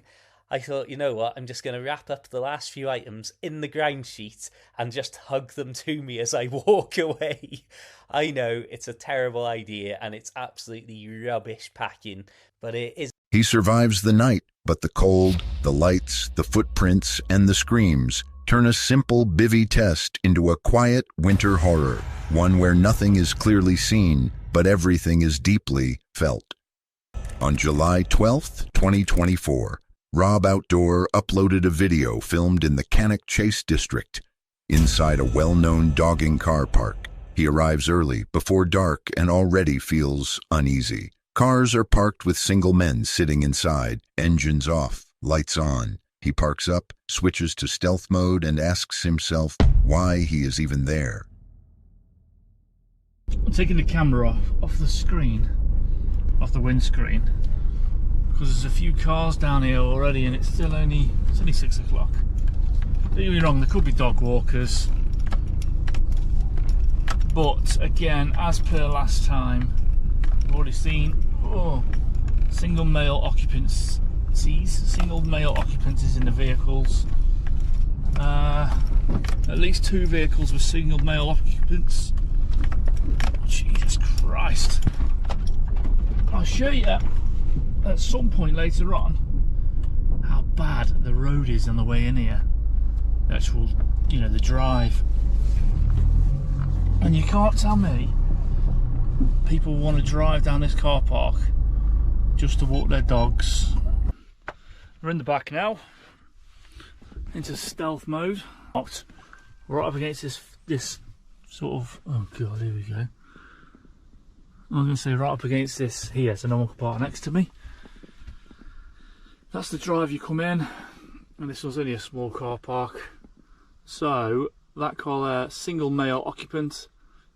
I thought, you know what, I'm just going to wrap up the last few items in the ground sheet and just hug them to me as I walk away. I know it's a terrible idea and it's absolutely rubbish packing, but it is. He survives the night, but the cold, the lights, the footprints, and the screams turn a simple bivvy test into a quiet winter horror, one where nothing is clearly seen, but everything is deeply felt. On July 12th, 2024, Rob Outdoor uploaded a video filmed in the Cannock Chase district, inside a well-known dogging car park. He arrives early, before dark, and already feels uneasy. Cars are parked with single men sitting inside, engines off, lights on. He parks up, switches to stealth mode, and asks himself why he is even there. I'm taking the camera off the screen, off the windscreen, because there's a few cars down here already, and it's only 6 o'clock. Don't get me wrong, there could be dog walkers, but again, as per last time, we've already seen single male occupancies in the vehicles. At least 2 vehicles with single male occupants. Jesus Christ. I'll show you at some point later on how bad the road is on the way in here. The actual, the drive. And you can't tell me people want to drive down this car park just to walk their dogs. We're in the back now, into stealth mode. We're right up against this sort of, oh god, here we go. I'm going to say right up against this here, so no one can park next to me. That's the drive you come in, and this was only a small car park. So that car there, single male occupant.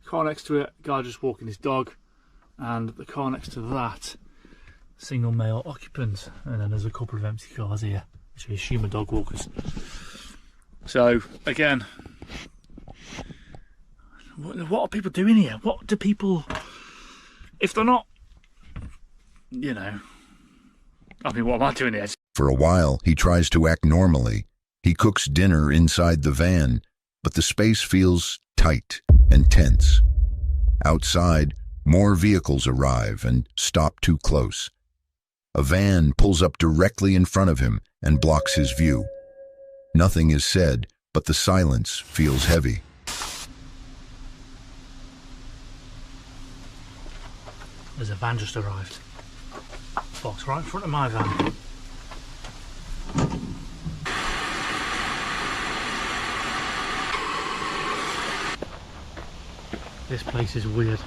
Car next to it, guy just walking his dog, and the car next to that, single male occupant. And then there's a couple of empty cars here, which I assume are dog walkers. So again, what are people doing here? What do people, if they're not, I mean, what am I doing here? For a while, he tries to act normally. He cooks dinner inside the van, but the space feels tight and tense. Outside, more vehicles arrive and stop too close. A van pulls up directly in front of him and blocks his view. Nothing is said, but the silence feels heavy. There's a van just arrived. Box right in front of my van. This place is weird.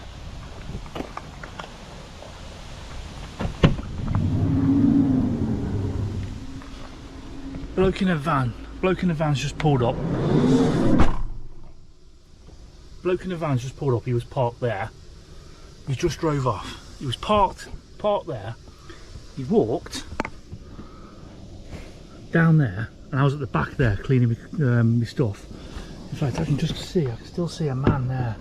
Bloke in a van's just pulled up. He was parked there. He just drove off. He was parked there. He walked down there, and I was at the back there cleaning my stuff. In fact, I can still see a man there.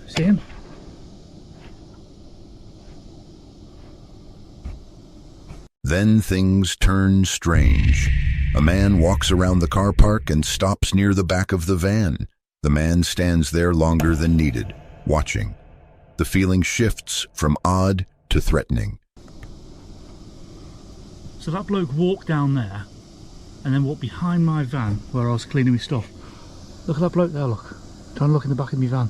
See him? Then things turn strange. A man walks around the car park and stops near the back of the van. The man stands there longer than needed, watching. The feeling shifts from odd to threatening. So that bloke walked down there and then walked behind my van where I was cleaning my stuff. Look at that bloke there, look. Trying to look in the back of my van.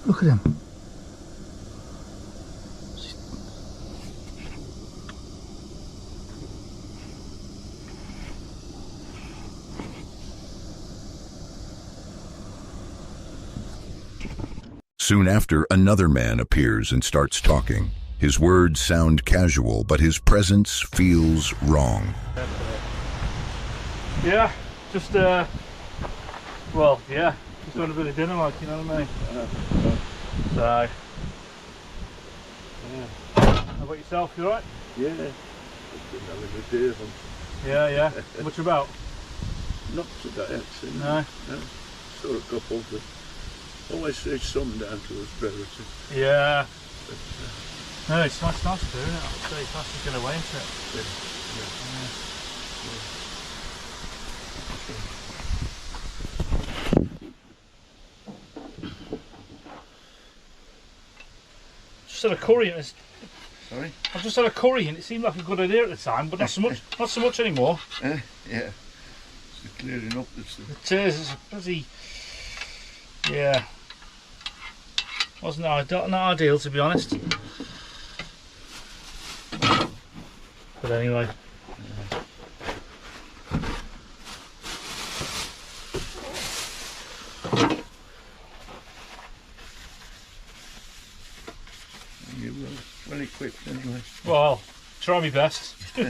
Look at him. Soon after, another man appears and starts talking. His words sound casual, but his presence feels wrong. Yeah, just going a bit of dinner, like, you know what I mean? So, yeah. How about yourself, you alright? Yeah, having a day of them. Yeah. Much about? Not today, actually. No. Saw a couple, but always say some down to us, Brereton. Yeah. But, no, it's nice to do, isn't it? It's nice to get away into it. Yeah. just had a curry and it's... Sorry? I've just had a curry and it seemed like a good idea at the time, but not so much, not so much anymore. Yeah. It's clearing up the stuff. It is, it's a bloody... Yeah. Wasn't not ideal, to be honest. But anyway. You will. Well equipped anyway. Well, try my best. So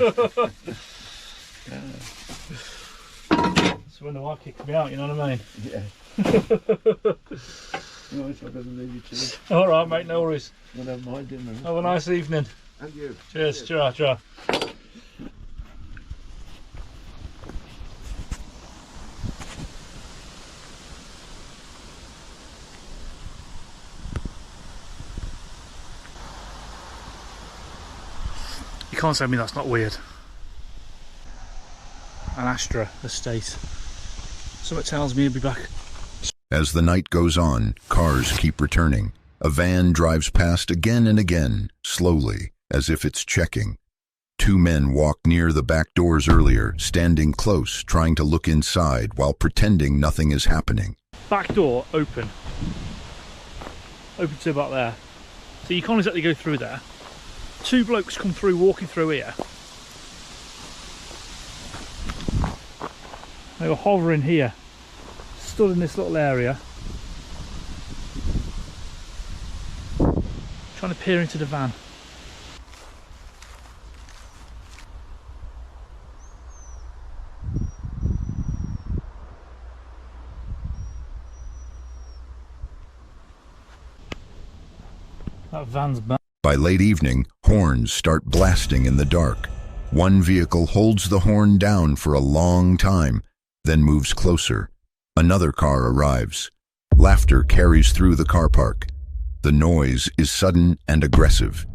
when the wife kicks me out, you know what I mean? Yeah. No, it's not going to leave you to it. Alright mate, no worries. We'll have my dinner. Have a nice evening. And you. Cheers, ciao. You can't tell me that's not weird. An Astra estate. Something tells me he'll be back. As the night goes on, cars keep returning. A van drives past again and again, slowly, as if it's checking. Two men walk near the back doors earlier, standing close, trying to look inside while pretending nothing is happening. Back door open. Open to about there. So you can't exactly go through there. Two blokes come through, walking through here. They were hovering here. Stood in this little area. Trying to peer into the van. That van's back. By late evening, horns start blasting in the dark. One vehicle holds the horn down for a long time, then moves closer. Another car arrives. Laughter carries through the car park. The noise is sudden and aggressive.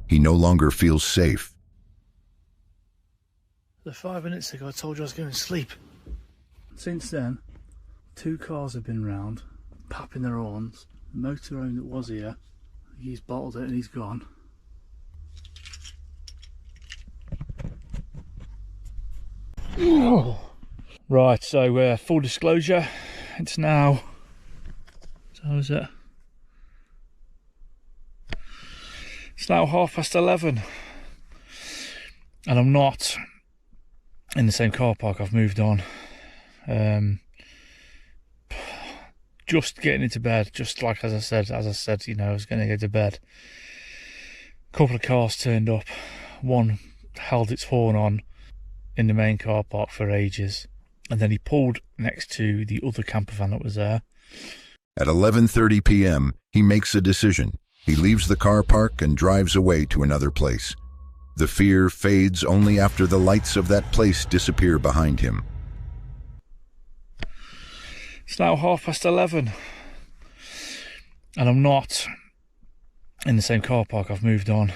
He no longer feels safe. 5 minutes ago I told you I was going to sleep. Since then, 2 cars have been round, papping their horns. The motorhome that was here, he's bottled it and he's gone. Right, so full disclosure, it's now, how is it? It's now 11:30 and I'm not in the same car park. I've moved on. Just getting into bed, just like as I said, you know, I was going to go to bed. A couple of cars turned up. One held its horn on in the main car park for ages, and then he pulled next to the other camper van that was there. At 11:30 p.m., he makes a decision. He leaves the car park and drives away to another place. The fear fades only after the lights of that place disappear behind him. It's now 11:30 and I'm not in the same car park. I've moved on.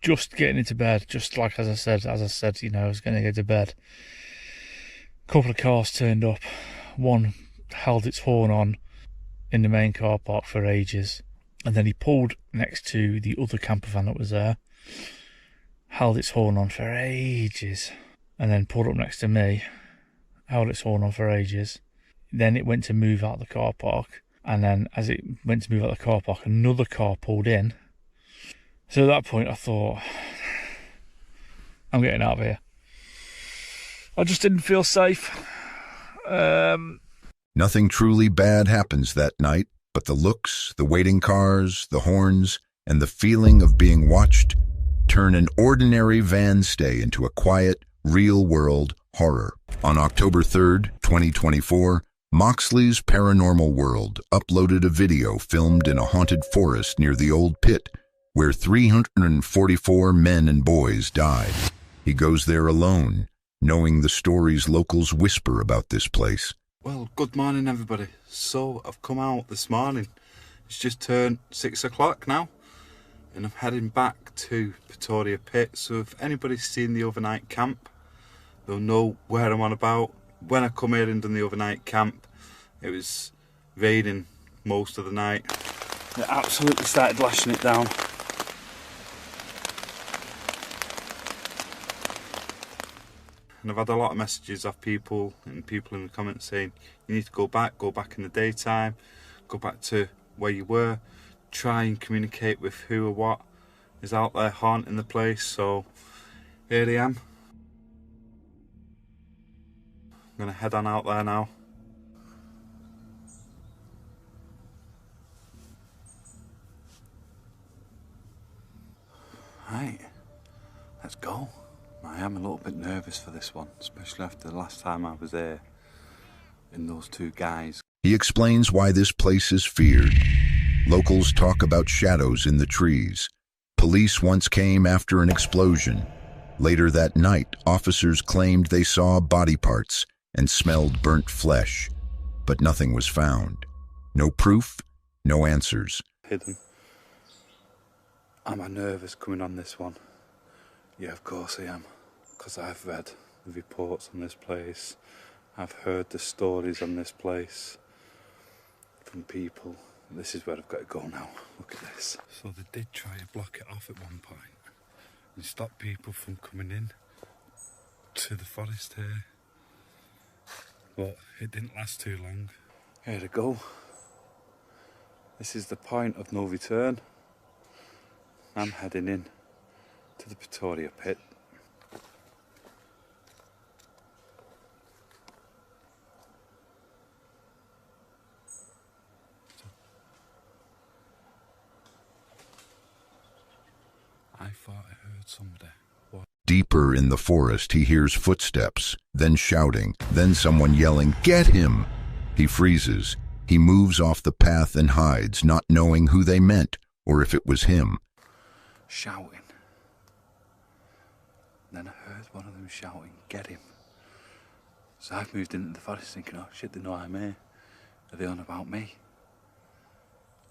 Just getting into bed, just like as I said, you know, I was going to go to bed. A couple of cars turned up. One held its horn on in the main car park for ages, and then he pulled next to the other camper van that was there. Held its horn on for ages, and then pulled up next to me. Held its horn on for ages. Then it went to move out of the car park, and then as it went to move out of the car park, another car pulled in. So at that point I thought, I'm getting out of here. I just didn't feel safe. Nothing truly bad happens that night, but the looks, the waiting cars, the horns, and the feeling of being watched turn an ordinary van stay into a quiet, real-world horror. On October 3rd, 2024, Moxley's Paranormal World uploaded a video filmed in a haunted forest near the old pit, where 344 men and boys died. He goes there alone, knowing the stories locals whisper about this place. Well, good morning everybody. So I've come out this morning. It's just turned 6 o'clock now, and I'm heading back to Pretoria Pit. So if anybody's seen the overnight camp, they'll know where I'm on about. When I come here and done the overnight camp, it was raining most of the night. It absolutely started lashing it down. And I've had a lot of messages of people in the comments saying you need to go back in the daytime, go back to where you were, try and communicate with who or what is out there haunting the place. So here I am. I'm gonna head on out there now. Right, let's go. I am a little bit nervous for this one, especially after the last time I was there in those two guys. He explains why this place is feared. Locals talk about shadows in the trees. Police once came after an explosion. Later that night, officers claimed they saw body parts and smelled burnt flesh, but nothing was found. No proof, no answers. Hidden. Am I nervous coming on this one? Yeah, of course I am, because I've read the reports on this place. I've heard the stories on this place from people. This is where I've got to go now. Look at this. So they did try to block it off at one point and stop people from coming in to the forest here. But it didn't last too long. Here to go. This is the point of no return. I'm heading in to the Pretoria pit. I thought I heard somebody. What? Deeper in the forest, he hears footsteps, then shouting, then someone yelling, "Get him!" He freezes. He moves off the path and hides, not knowing who they meant or if it was him. Shouting. Then I heard one of them shouting, "Get him!" So I've moved into the forest thinking, oh shit, they know I'm here. Are they on about me?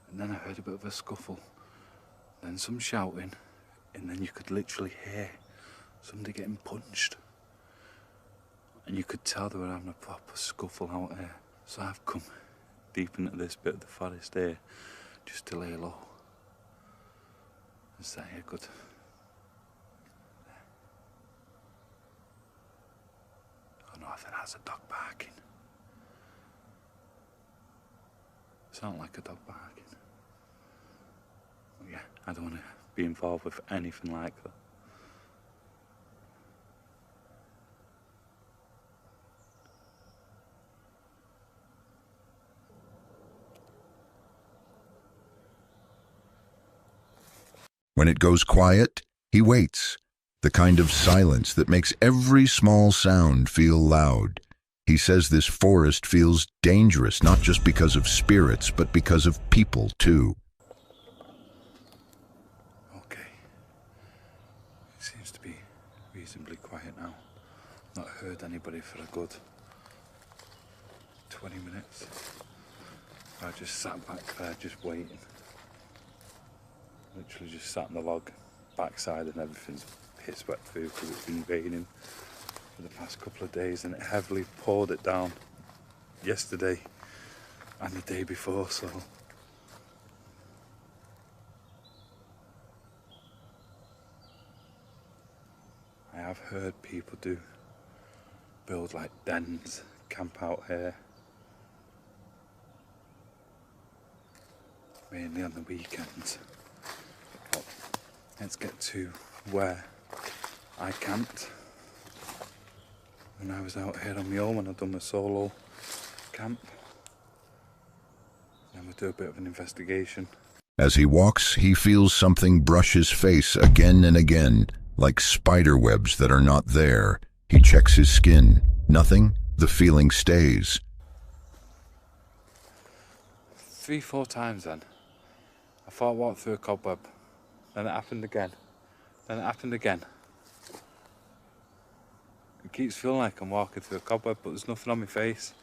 And then I heard a bit of a scuffle. Then some shouting, and then you could literally hear somebody getting punched. And you could tell they were having a proper scuffle out here. So I've come deep into this bit of the forest here, just to lay low. Is that here good? Oh no, I think that's a dog barking. Sound like a dog barking. Oh, yeah, I don't want to be involved with anything like that. When it goes quiet, he waits, the kind of silence that makes every small sound feel loud. He says this forest feels dangerous, not just because of spirits, but because of people, too. Okay. It seems to be reasonably quiet now. Not heard anybody for a good 20 minutes. I just sat back there, just waiting. Literally just sat on the log, backside, and everything's pit wet through because it's been raining for the past couple of days, and it heavily poured it down yesterday and the day before, so I have heard people build like dens, camp out here, mainly on the weekends. But let's get to where I camped when I was out here on my own, when I'd done my solo camp. Then we'll do a bit of an investigation. As he walks, he feels something brush his face again and again, like spider webs that are not there. He checks his skin. Nothing. The feeling stays. 3-4 times then. I thought I walked through a cobweb. Then it happened again. Then it happened again. It keeps feeling like I'm walking through a cobweb, but there's nothing on my face.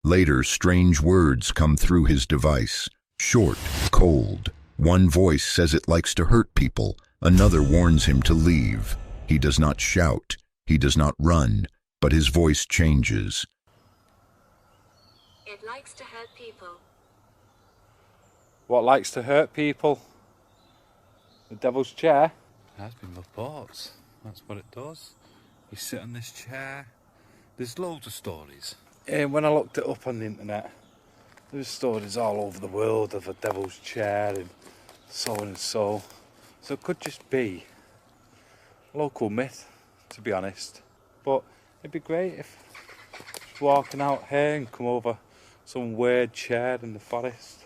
Later, strange words come through his device. Short, cold. One voice says it likes to hurt people. Another warns him to leave. He does not shout. He does not run. but his voice changes. It likes to hurt people. What likes to hurt people? The devil's chair? Has been reports. That's what it does. You sit on this chair. There's loads of stories. And when I looked it up on the internet, there's stories all over the world of a devil's chair and so on and so. So it could just be a local myth, to be honest. But it'd be great if walking out here and come over some weird chair in the forest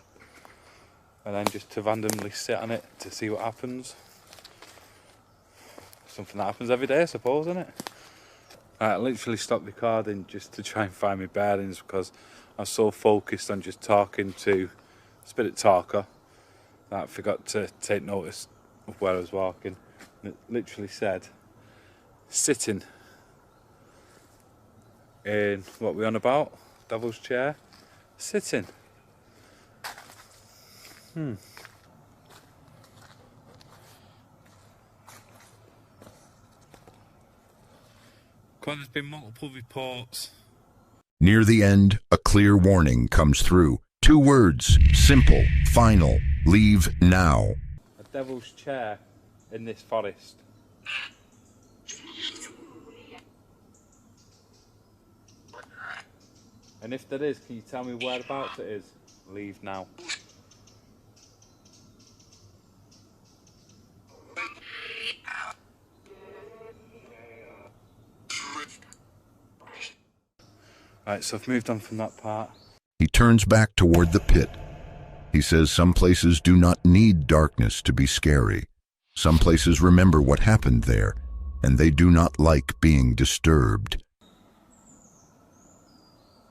and then just to randomly sit on it to see what happens. Something that happens every day, I suppose, isn't it? I literally stopped recording just to try and find my bearings because I was so focused on just talking to Spirit Talker that I forgot to take notice of where I was walking. And it literally said, sitting in, what we're on about? Devil's chair? Sitting. There's been multiple reports. Near the end, a clear warning comes through. 2 words, simple, final, leave now. A devil's chair in this forest. And if there is, can you tell me whereabouts it is? Leave now. Right, so I've moved on from that part. He turns back toward the pit. He says some places do not need darkness to be scary. Some places remember what happened there, and they do not like being disturbed.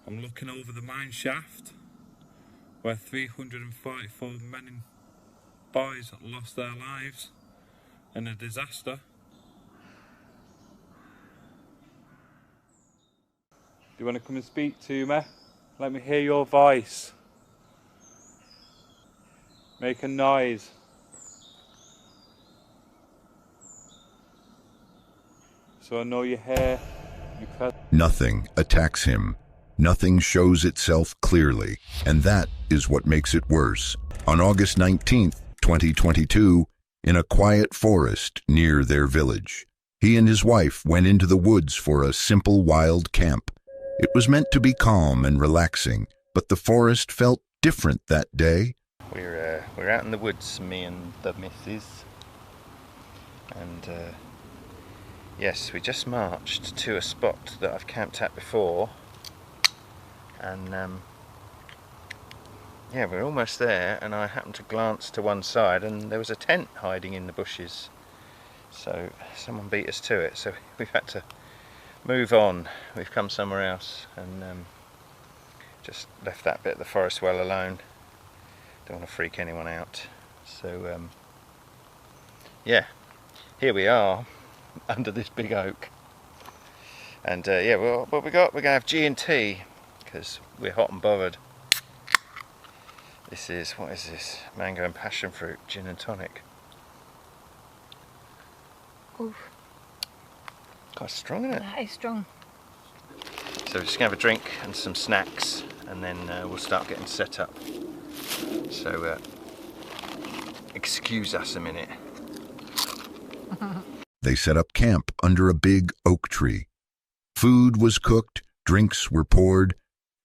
I'm looking over the mine shaft where 344 men and boys lost their lives in a disaster. Do you want to come and speak to me? Let me hear your voice. Make a noise. So I know you're here. Nothing attacks him. Nothing shows itself clearly, and that is what makes it worse. On August 19th, 2022, in a quiet forest near their village, he and his wife went into the woods for a simple wild camp. It was meant to be calm and relaxing, but the forest felt different that day. We're out in the woods, me and the missus, and yes, we just marched to a spot that I've camped at before, and yeah, we're almost there, and I happened to glance to one side and there was a tent hiding in the bushes, so someone beat us to it, so we've had to move on. We've come somewhere else and just left that bit of the forest well alone. Don't want to freak anyone out. So yeah, here we are under this big oak, and yeah, well, what we got? We're gonna have G&T because we're hot and bothered. This is, what is this? Mango and passion fruit gin and tonic. Oof. Quite strong, isn't it? That is strong. So we're just going to have a drink and some snacks, and then we'll start getting set up. So excuse us a minute. They set up camp under a big oak tree. Food was cooked, drinks were poured,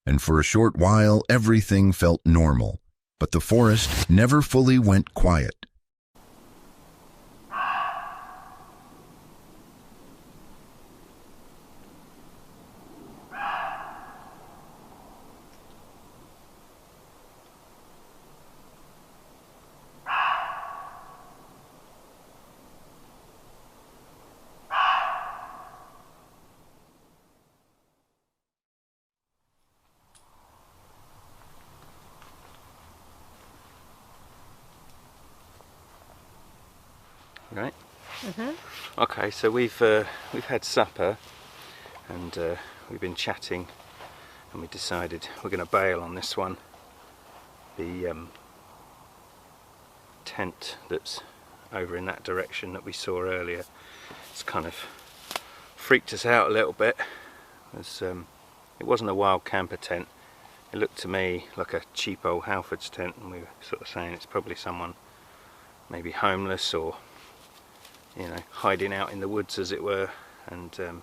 and for a short while everything felt normal. But the forest never fully went quiet. Right. Okay, so we've had supper, and we've been chatting, and we decided we're going to bail on this one. The tent that's over in that direction that we saw earlier, it's kind of freaked us out a little bit, It wasn't a wild camper tent. It looked to me like a cheap old Halfords tent, and we were sort of saying it's probably someone maybe homeless or, you know, hiding out in the woods, as it were. And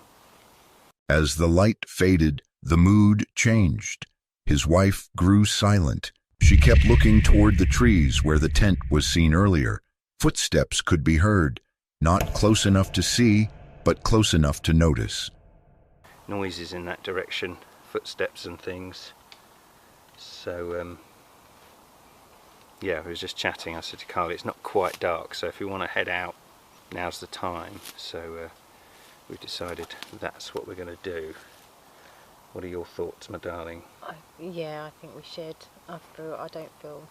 as the light faded, the mood changed. His wife grew silent. She kept looking toward the trees where the tent was seen earlier. Footsteps could be heard, not close enough to see, but close enough to notice. Noises in that direction, footsteps and things. So yeah, we was just chatting. I said to Carly, it's not quite dark, so if you want to head out, now's the time. So we decided that's what we're going to do. What are your thoughts, my darling? Yeah, I think we should. I don't feel...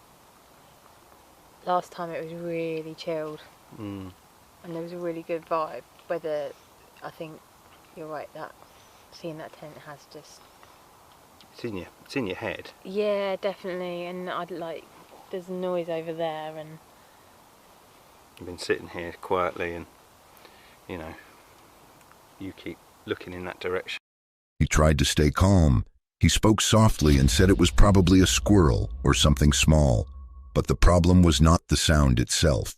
Last time it was really chilled. And there was a really good vibe. Whether, I think you're right, that seeing that tent has just... It's in your head. Yeah, definitely. And I'd like... There's noise over there and... You've been sitting here quietly and, you know, you keep looking in that direction. He tried to stay calm. He spoke softly and said it was probably a squirrel or something small. But the problem was not the sound itself.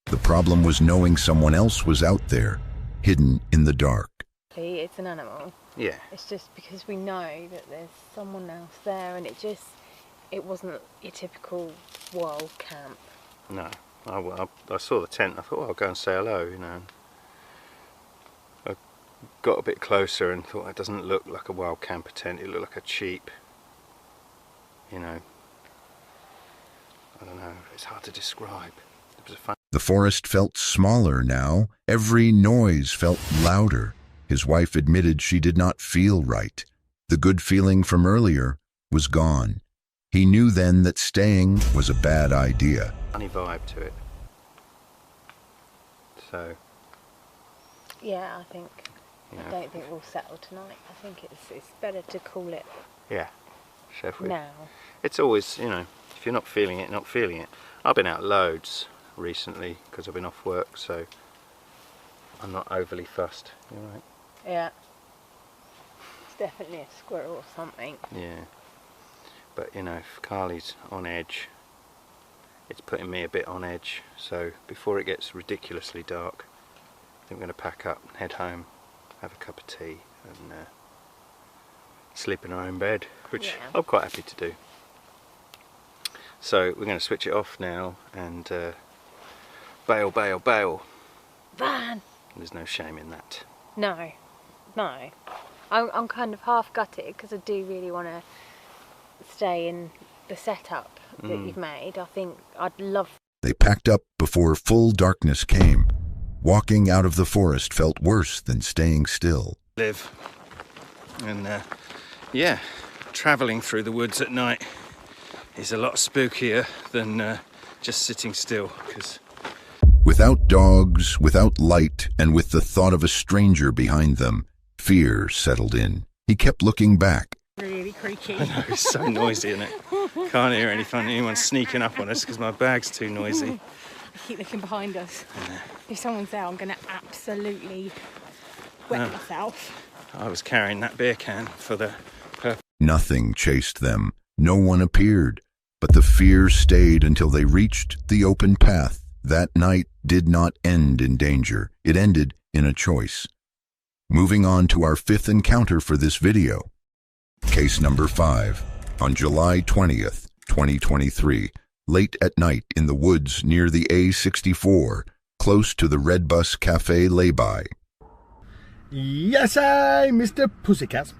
The problem was knowing someone else was out there, hidden in the dark. It's an animal. Yeah. It's just because we know that there's someone else there, and it wasn't your typical wild camp. No. I saw the tent. I thought, well, I'll go and say hello, you know. I got a bit closer and thought, it doesn't look like a wild camper tent. It looked like a cheap, you know, I don't know, it's hard to describe. It was a fun... The forest felt smaller now. Every noise felt louder. His wife admitted she did not feel right. The good feeling from earlier was gone. He knew then that staying was a bad idea. Funny vibe to it. So... Yeah, I don't think we'll settle tonight. I think it's better to call it. Yeah, shall we? Now. It's always, you know, if you're not feeling it, not feeling it. I've been out loads recently because I've been off work, so I'm not overly fussed. You all right? Yeah. It's definitely a squirrel or something. Yeah. But, you know, if Carly's on edge, it's putting me a bit on edge. So before it gets ridiculously dark, I think we're going to pack up and head home, have a cup of tea and sleep in our own bed, which I'm quite happy to do. So we're going to switch it off now and bail, bail, bail. Van! There's no shame in that. No. I'm kind of half gutted because I do really want to stay in the setup that you've made. I think I'd love... They packed up before full darkness came. Walking out of the forest felt worse than staying still. Live. And yeah, travelling through the woods at night is a lot spookier than just sitting still. Cause... Without dogs, without light, and with the thought of a stranger behind them, fear settled in. He kept looking back. Really creaky. I know, it's so noisy, isn't it? Can't hear anyone sneaking up on us because my bag's too noisy. I keep looking behind us. If someone's there, I'm going to absolutely wet myself. I was carrying that beer can for the purpose. Nothing chased them. No one appeared. But the fear stayed until they reached the open path. That night did not end in danger. It ended in a choice. Moving on to our fifth encounter for this video. Case number 5. On July 20th, 2023. Late at night in the woods near the A64, close to the Red Bus Cafe lay-by. Yes, I'm Mr. Pussycat,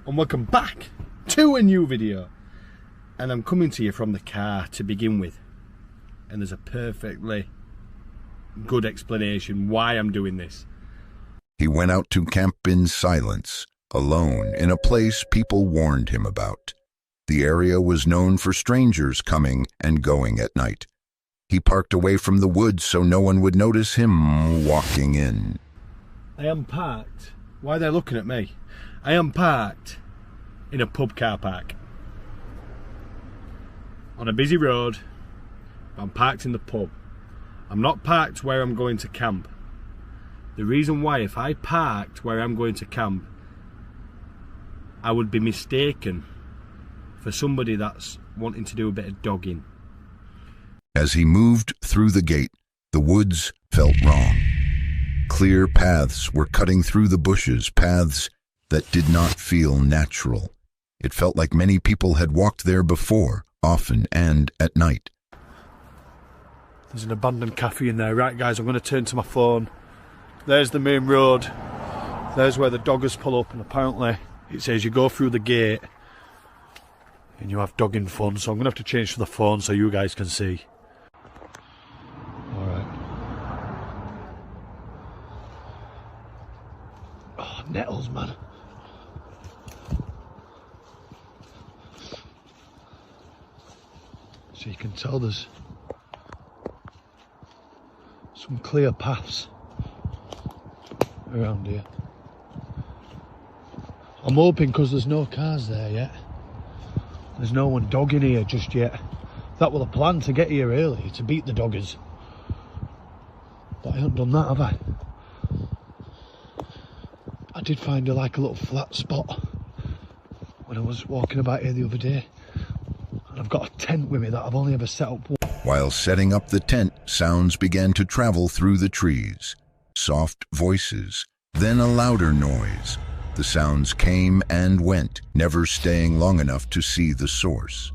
and welcome back to a new video. And I'm coming to you from the car to begin with. And there's a perfectly good explanation why I'm doing this. He went out to camp in silence, alone, in a place people warned him about. The area was known for strangers coming and going at night. He parked away from the woods so no one would notice him walking in. I am parked. Why are they looking at me? I am parked in a pub car park. On a busy road, I'm parked in the pub. I'm not parked where I'm going to camp. The reason why, if I parked where I'm going to camp, I would be mistaken for somebody that's wanting to do a bit of dogging. As he moved through the gate, the woods felt wrong. Clear paths were cutting through the bushes, paths that did not feel natural. It felt like many people had walked there before, often and at night. There's an abandoned cafe in there. Right, guys, I'm going to turn to my phone. There's the main road. There's where the doggers pull up, and apparently it says you go through the gate and you have dogging fun. So I'm going to have to change to the phone so you guys can see. Alright. Oh, nettles, man. So you can tell there's some clear paths around here. I'm hoping, because there's no cars there yet, there's no one dogging here just yet. That was the plan, to get here early, to beat the doggers. But I haven't done that, have I? I did find like a little flat spot when I was walking about here the other day. And I've got a tent with me that I've only ever set up. While setting up the tent, sounds began to travel through the trees. Soft voices, then a louder noise. The sounds came and went, never staying long enough to see the source.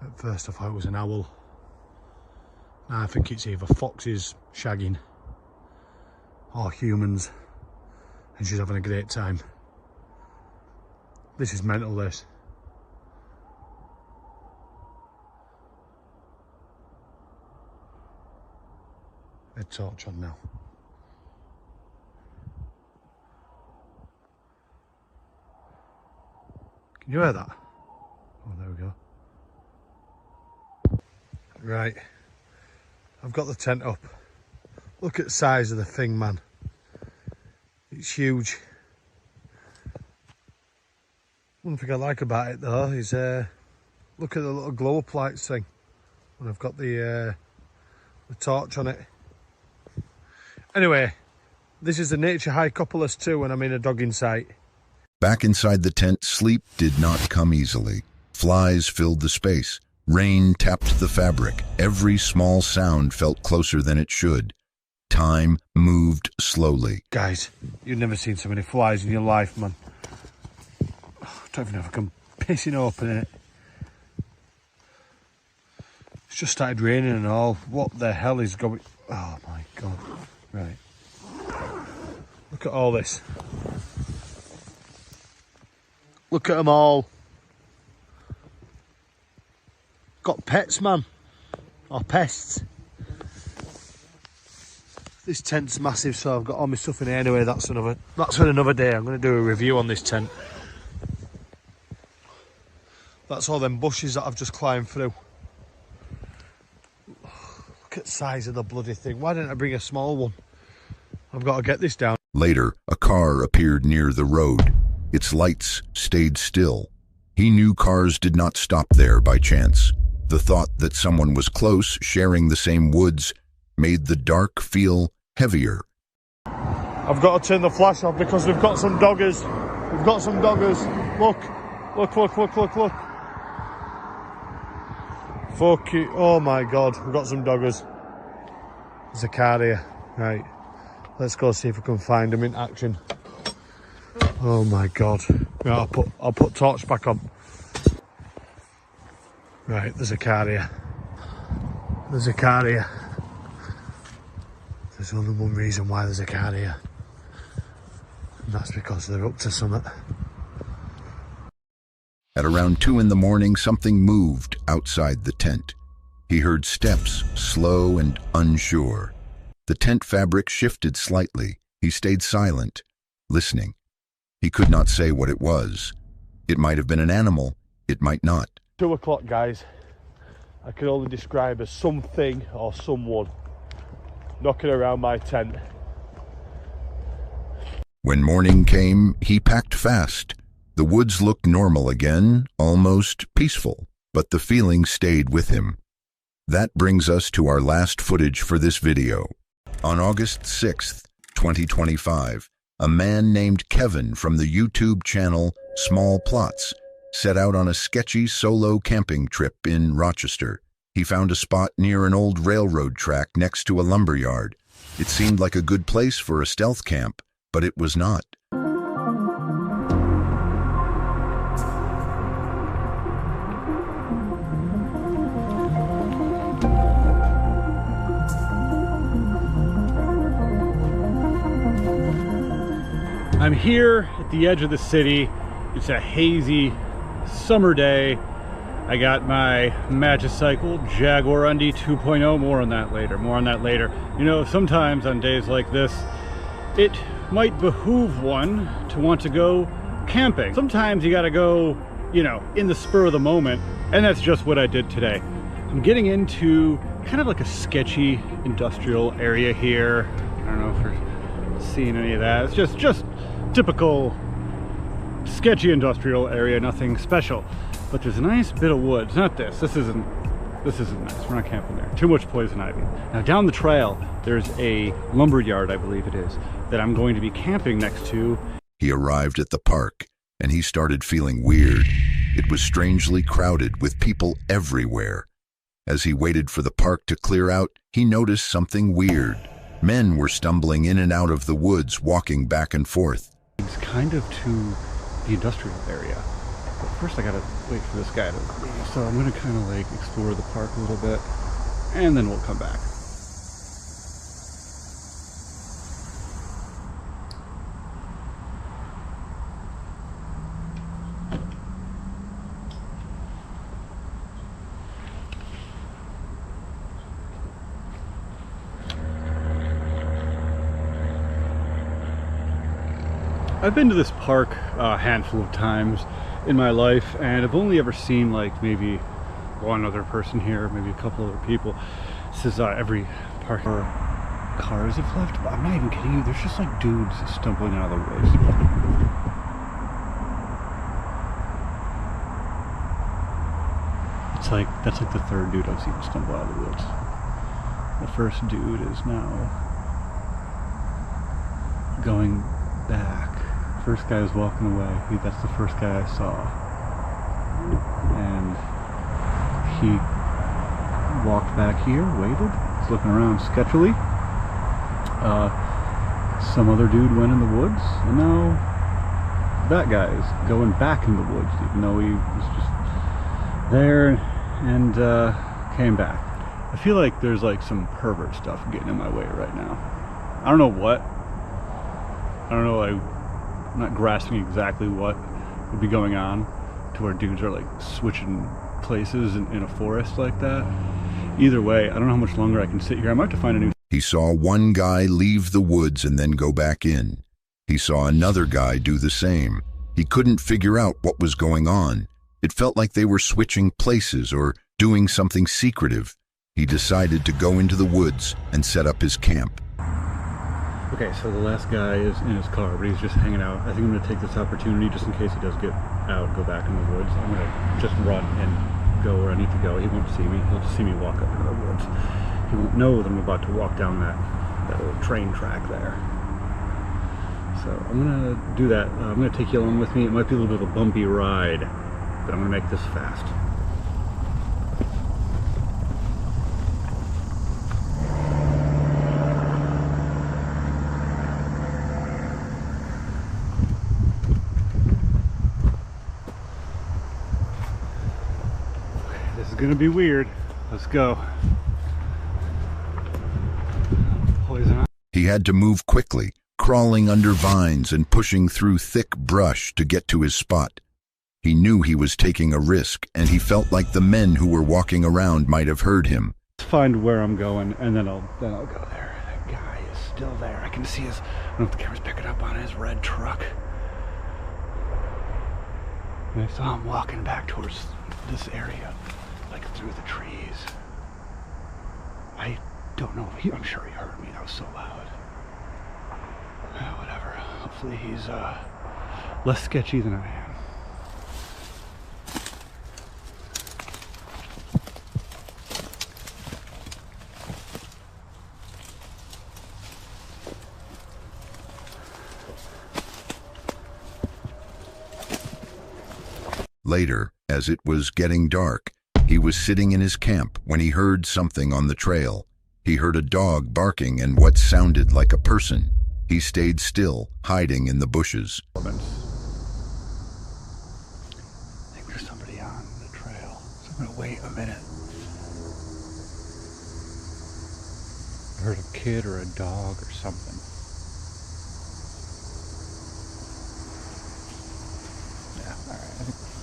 At first I thought it was an owl. Now I think it's either foxes shagging or humans, and she's having a great time. This is mental, this. A torch on now. Can you hear that? Oh, there we go. Right, I've got the tent up. Look at the size of the thing, man. It's huge. One thing I like about it though is look at the little glow up lights thing when I've got the torch on it. Anyway, this is the Nature Hycopolis too when I'm in a dogging site. Back inside the tent, sleep did not come easily. Flies filled the space. Rain tapped the fabric. Every small sound felt closer than it should. Time moved slowly. Guys, you've never seen so many flies in your life, man. I don't even know if I can pissing open it. It's just started raining and all. What the hell is going... Oh my God. Right. Look at all this. Look at them all. Got pets, man. Or pests. This tent's massive, so I've got all my stuff in here anyway. That's for another day. I'm going to do a review on this tent. That's all them bushes that I've just climbed through. Look at the size of the bloody thing. Why didn't I bring a small one? I've got to get this down. Later, a car appeared near the road. Its lights stayed still. He knew cars did not stop there by chance. The thought that someone was close, sharing the same woods, made the dark feel heavier. I've got to turn the flash off because we've got some doggers. We've got some doggers. Look. Look, look, look, look, look. Fuck you. Oh my God, we've got some doggers. There's a car here. Right. Let's go see if we can find them in action. Oh my God. Right, I'll put torch back on. Right, there's a car here. There's a car here. There's only one reason why there's a car here. And that's because they're up to something. At around 2 in the morning, something moved outside the tent. He heard steps, slow and unsure. The tent fabric shifted slightly. He stayed silent, listening. He could not say what it was. It might have been an animal. It might not. 2 o'clock, guys. I can only describe as something or someone knocking around my tent. When morning came, he packed fast. The woods looked normal again, almost peaceful, but the feeling stayed with him. That brings us to our last footage for this video. On August 6th, 2025, a man named Kevin from the YouTube channel Small Plots set out on a sketchy solo camping trip in Rochester. He found a spot near an old railroad track next to a lumberyard. It seemed like a good place for a stealth camp, but it was not. I'm here at the edge of the city. It's a hazy summer day. I got my Magicycle Jaguar Undy 2.0. More on that later. You know, sometimes on days like this, it might behoove one to want to go camping. Sometimes you gotta go, you know, in the spur of the moment, and that's just what I did today. I'm getting into kind of like a sketchy industrial area here. I don't know if you're seeing any of that. It's just typical sketchy industrial area, nothing special. But there's a nice bit of woods. Not this. This isn't nice. We're not camping there. Too much poison ivy. Now down the trail, there's a lumber yard, I believe it is, that I'm going to be camping next to. He arrived at the park, and he started feeling weird. It was strangely crowded with people everywhere. As he waited for the park to clear out, he noticed something weird. Men were stumbling in and out of the woods, walking back and forth. It's kind of to the industrial area. But first I gotta wait for this guy to leave. So I'm gonna kind of like explore the park a little bit, and then we'll come back. I've been to this park a handful of times in my life, and I've only ever seen like maybe one other person here, maybe a couple other people. This is every park where cars have left, but I'm not even kidding you, there's just like dudes stumbling out of the woods. It's like, that's like the third dude I've seen stumble out of the woods. The first dude is now going back. First guy is walking away. That's the first guy I saw. And he walked back here, waited. He's looking around sketchily. Some other dude went in the woods, and now that guy is going back in the woods, even though he was just there and came back. I feel like there's like some pervert stuff getting in my way right now. I don't know what. I don't know, I'm not grasping exactly what would be going on to where dudes are like switching places in a forest like that. Either way, I don't know how much longer I can sit here. I might have to find a new... He saw one guy leave the woods and then go back in. He saw another guy do the same. He couldn't figure out what was going on. It felt like they were switching places or doing something secretive. He decided to go into the woods and set up his camp. Okay, so the last guy is in his car, but he's just hanging out. I think I'm going to take this opportunity, just in case he does get out, go back in the woods. I'm going to just run and go where I need to go. He won't see me. He'll just see me walk up into the woods. He won't know that I'm about to walk down that little train track there. So I'm going to do that. I'm going to take you along with me. It might be a little bit of a bumpy ride, but I'm going to make this fast. Gonna be weird. Let's go. Poison. He had to move quickly, crawling under vines and pushing through thick brush to get to his spot. He knew he was taking a risk, and he felt like the men who were walking around might have heard him. Let's find where I'm going, and then I'll go there. That guy is still there. I can see his. I don't know if the camera's picking up on his red truck. And I saw him walking back towards this area. Like through the trees. I don't know. I'm sure he heard me. That was so loud. Whatever. Hopefully he's less sketchy than I am. Later, as it was getting dark, he was sitting in his camp when he heard something on the trail. He heard a dog barking and what sounded like a person. He stayed still, hiding in the bushes. I think there's somebody on the trail, so I'm gonna wait a minute. I heard a kid or a dog or something. Yeah, alright, I think we're fine.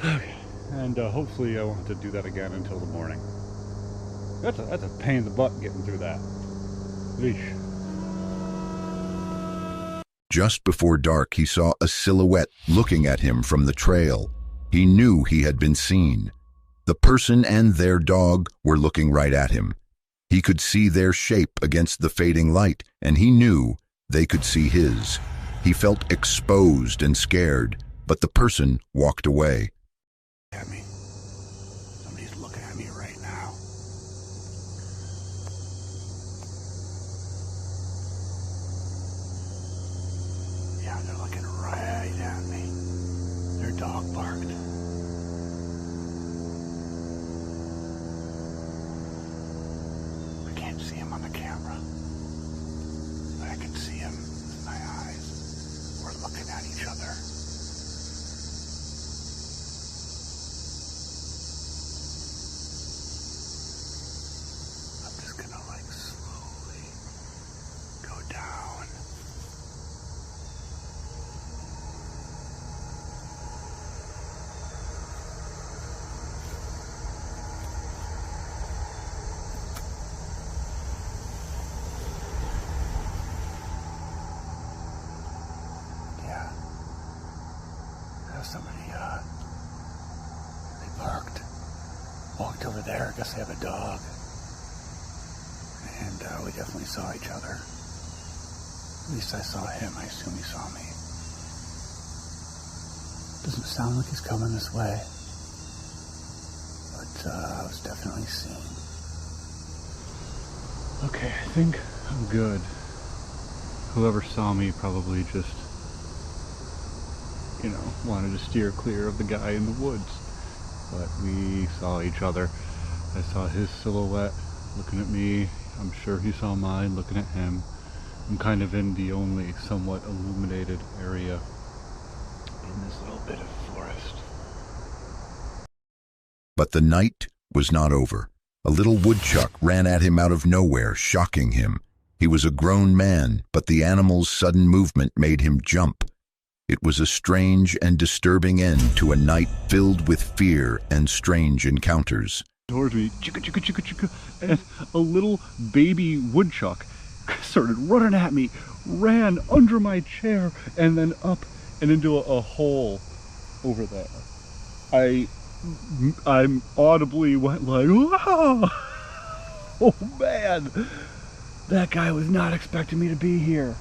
Okay, and hopefully I won't have to do that again until the morning. That's a pain in the butt getting through that. Eesh. Just before dark, he saw a silhouette looking at him from the trail. He knew he had been seen. The person and their dog were looking right at him. He could see their shape against the fading light, and he knew they could see his. He felt exposed and scared, but the person walked away. At me. Somebody's looking at me right now. Yeah, they're looking right at me. Their dog barked. I can't see him on the camera, but I can see him with my eyes. We're looking at each other. Somebody, they parked, walked over there. I guess they have a dog. And we definitely saw each other. At least I saw him. I assume he saw me. Doesn't sound like he's coming this way. But I was definitely seen. Okay, I think I'm good. Whoever saw me probably just, you know, wanted to steer clear of the guy in the woods. But we saw each other. I saw his silhouette looking at me. I'm sure he saw mine looking at him. I'm kind of in the only somewhat illuminated area in this little bit of forest. But the night was not over. A little woodchuck ran at him out of nowhere, shocking him. He was a grown man, but the animal's sudden movement made him jump. It was a strange and disturbing end to a night filled with fear and strange encounters. Towards me, chicka chicka chicka chicka, and a little baby woodchuck started running at me, ran under my chair, and then up and into a hole over there. I audibly went like, wow! Oh man, that guy was not expecting me to be here.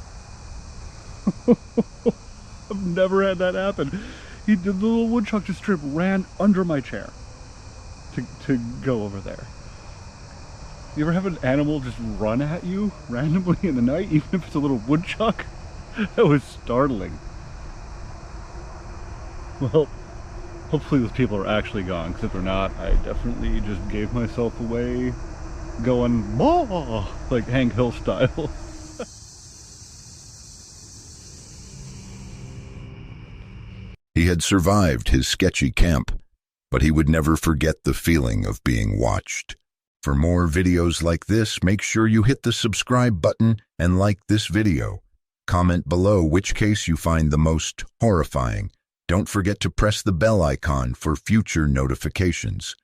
I've never had that happen. The little woodchuck just straight ran under my chair to go over there. You ever have an animal just run at you randomly in the night, even if it's a little woodchuck? That was startling. Well, hopefully those people are actually gone, because if they're not, I definitely just gave myself away going, "Bah!" like Hank Hill style. He had survived his sketchy camp, but he would never forget the feeling of being watched. For more videos like this, make sure you hit the subscribe button and like this video. Comment below which case you find the most horrifying. Don't forget to press the bell icon for future notifications.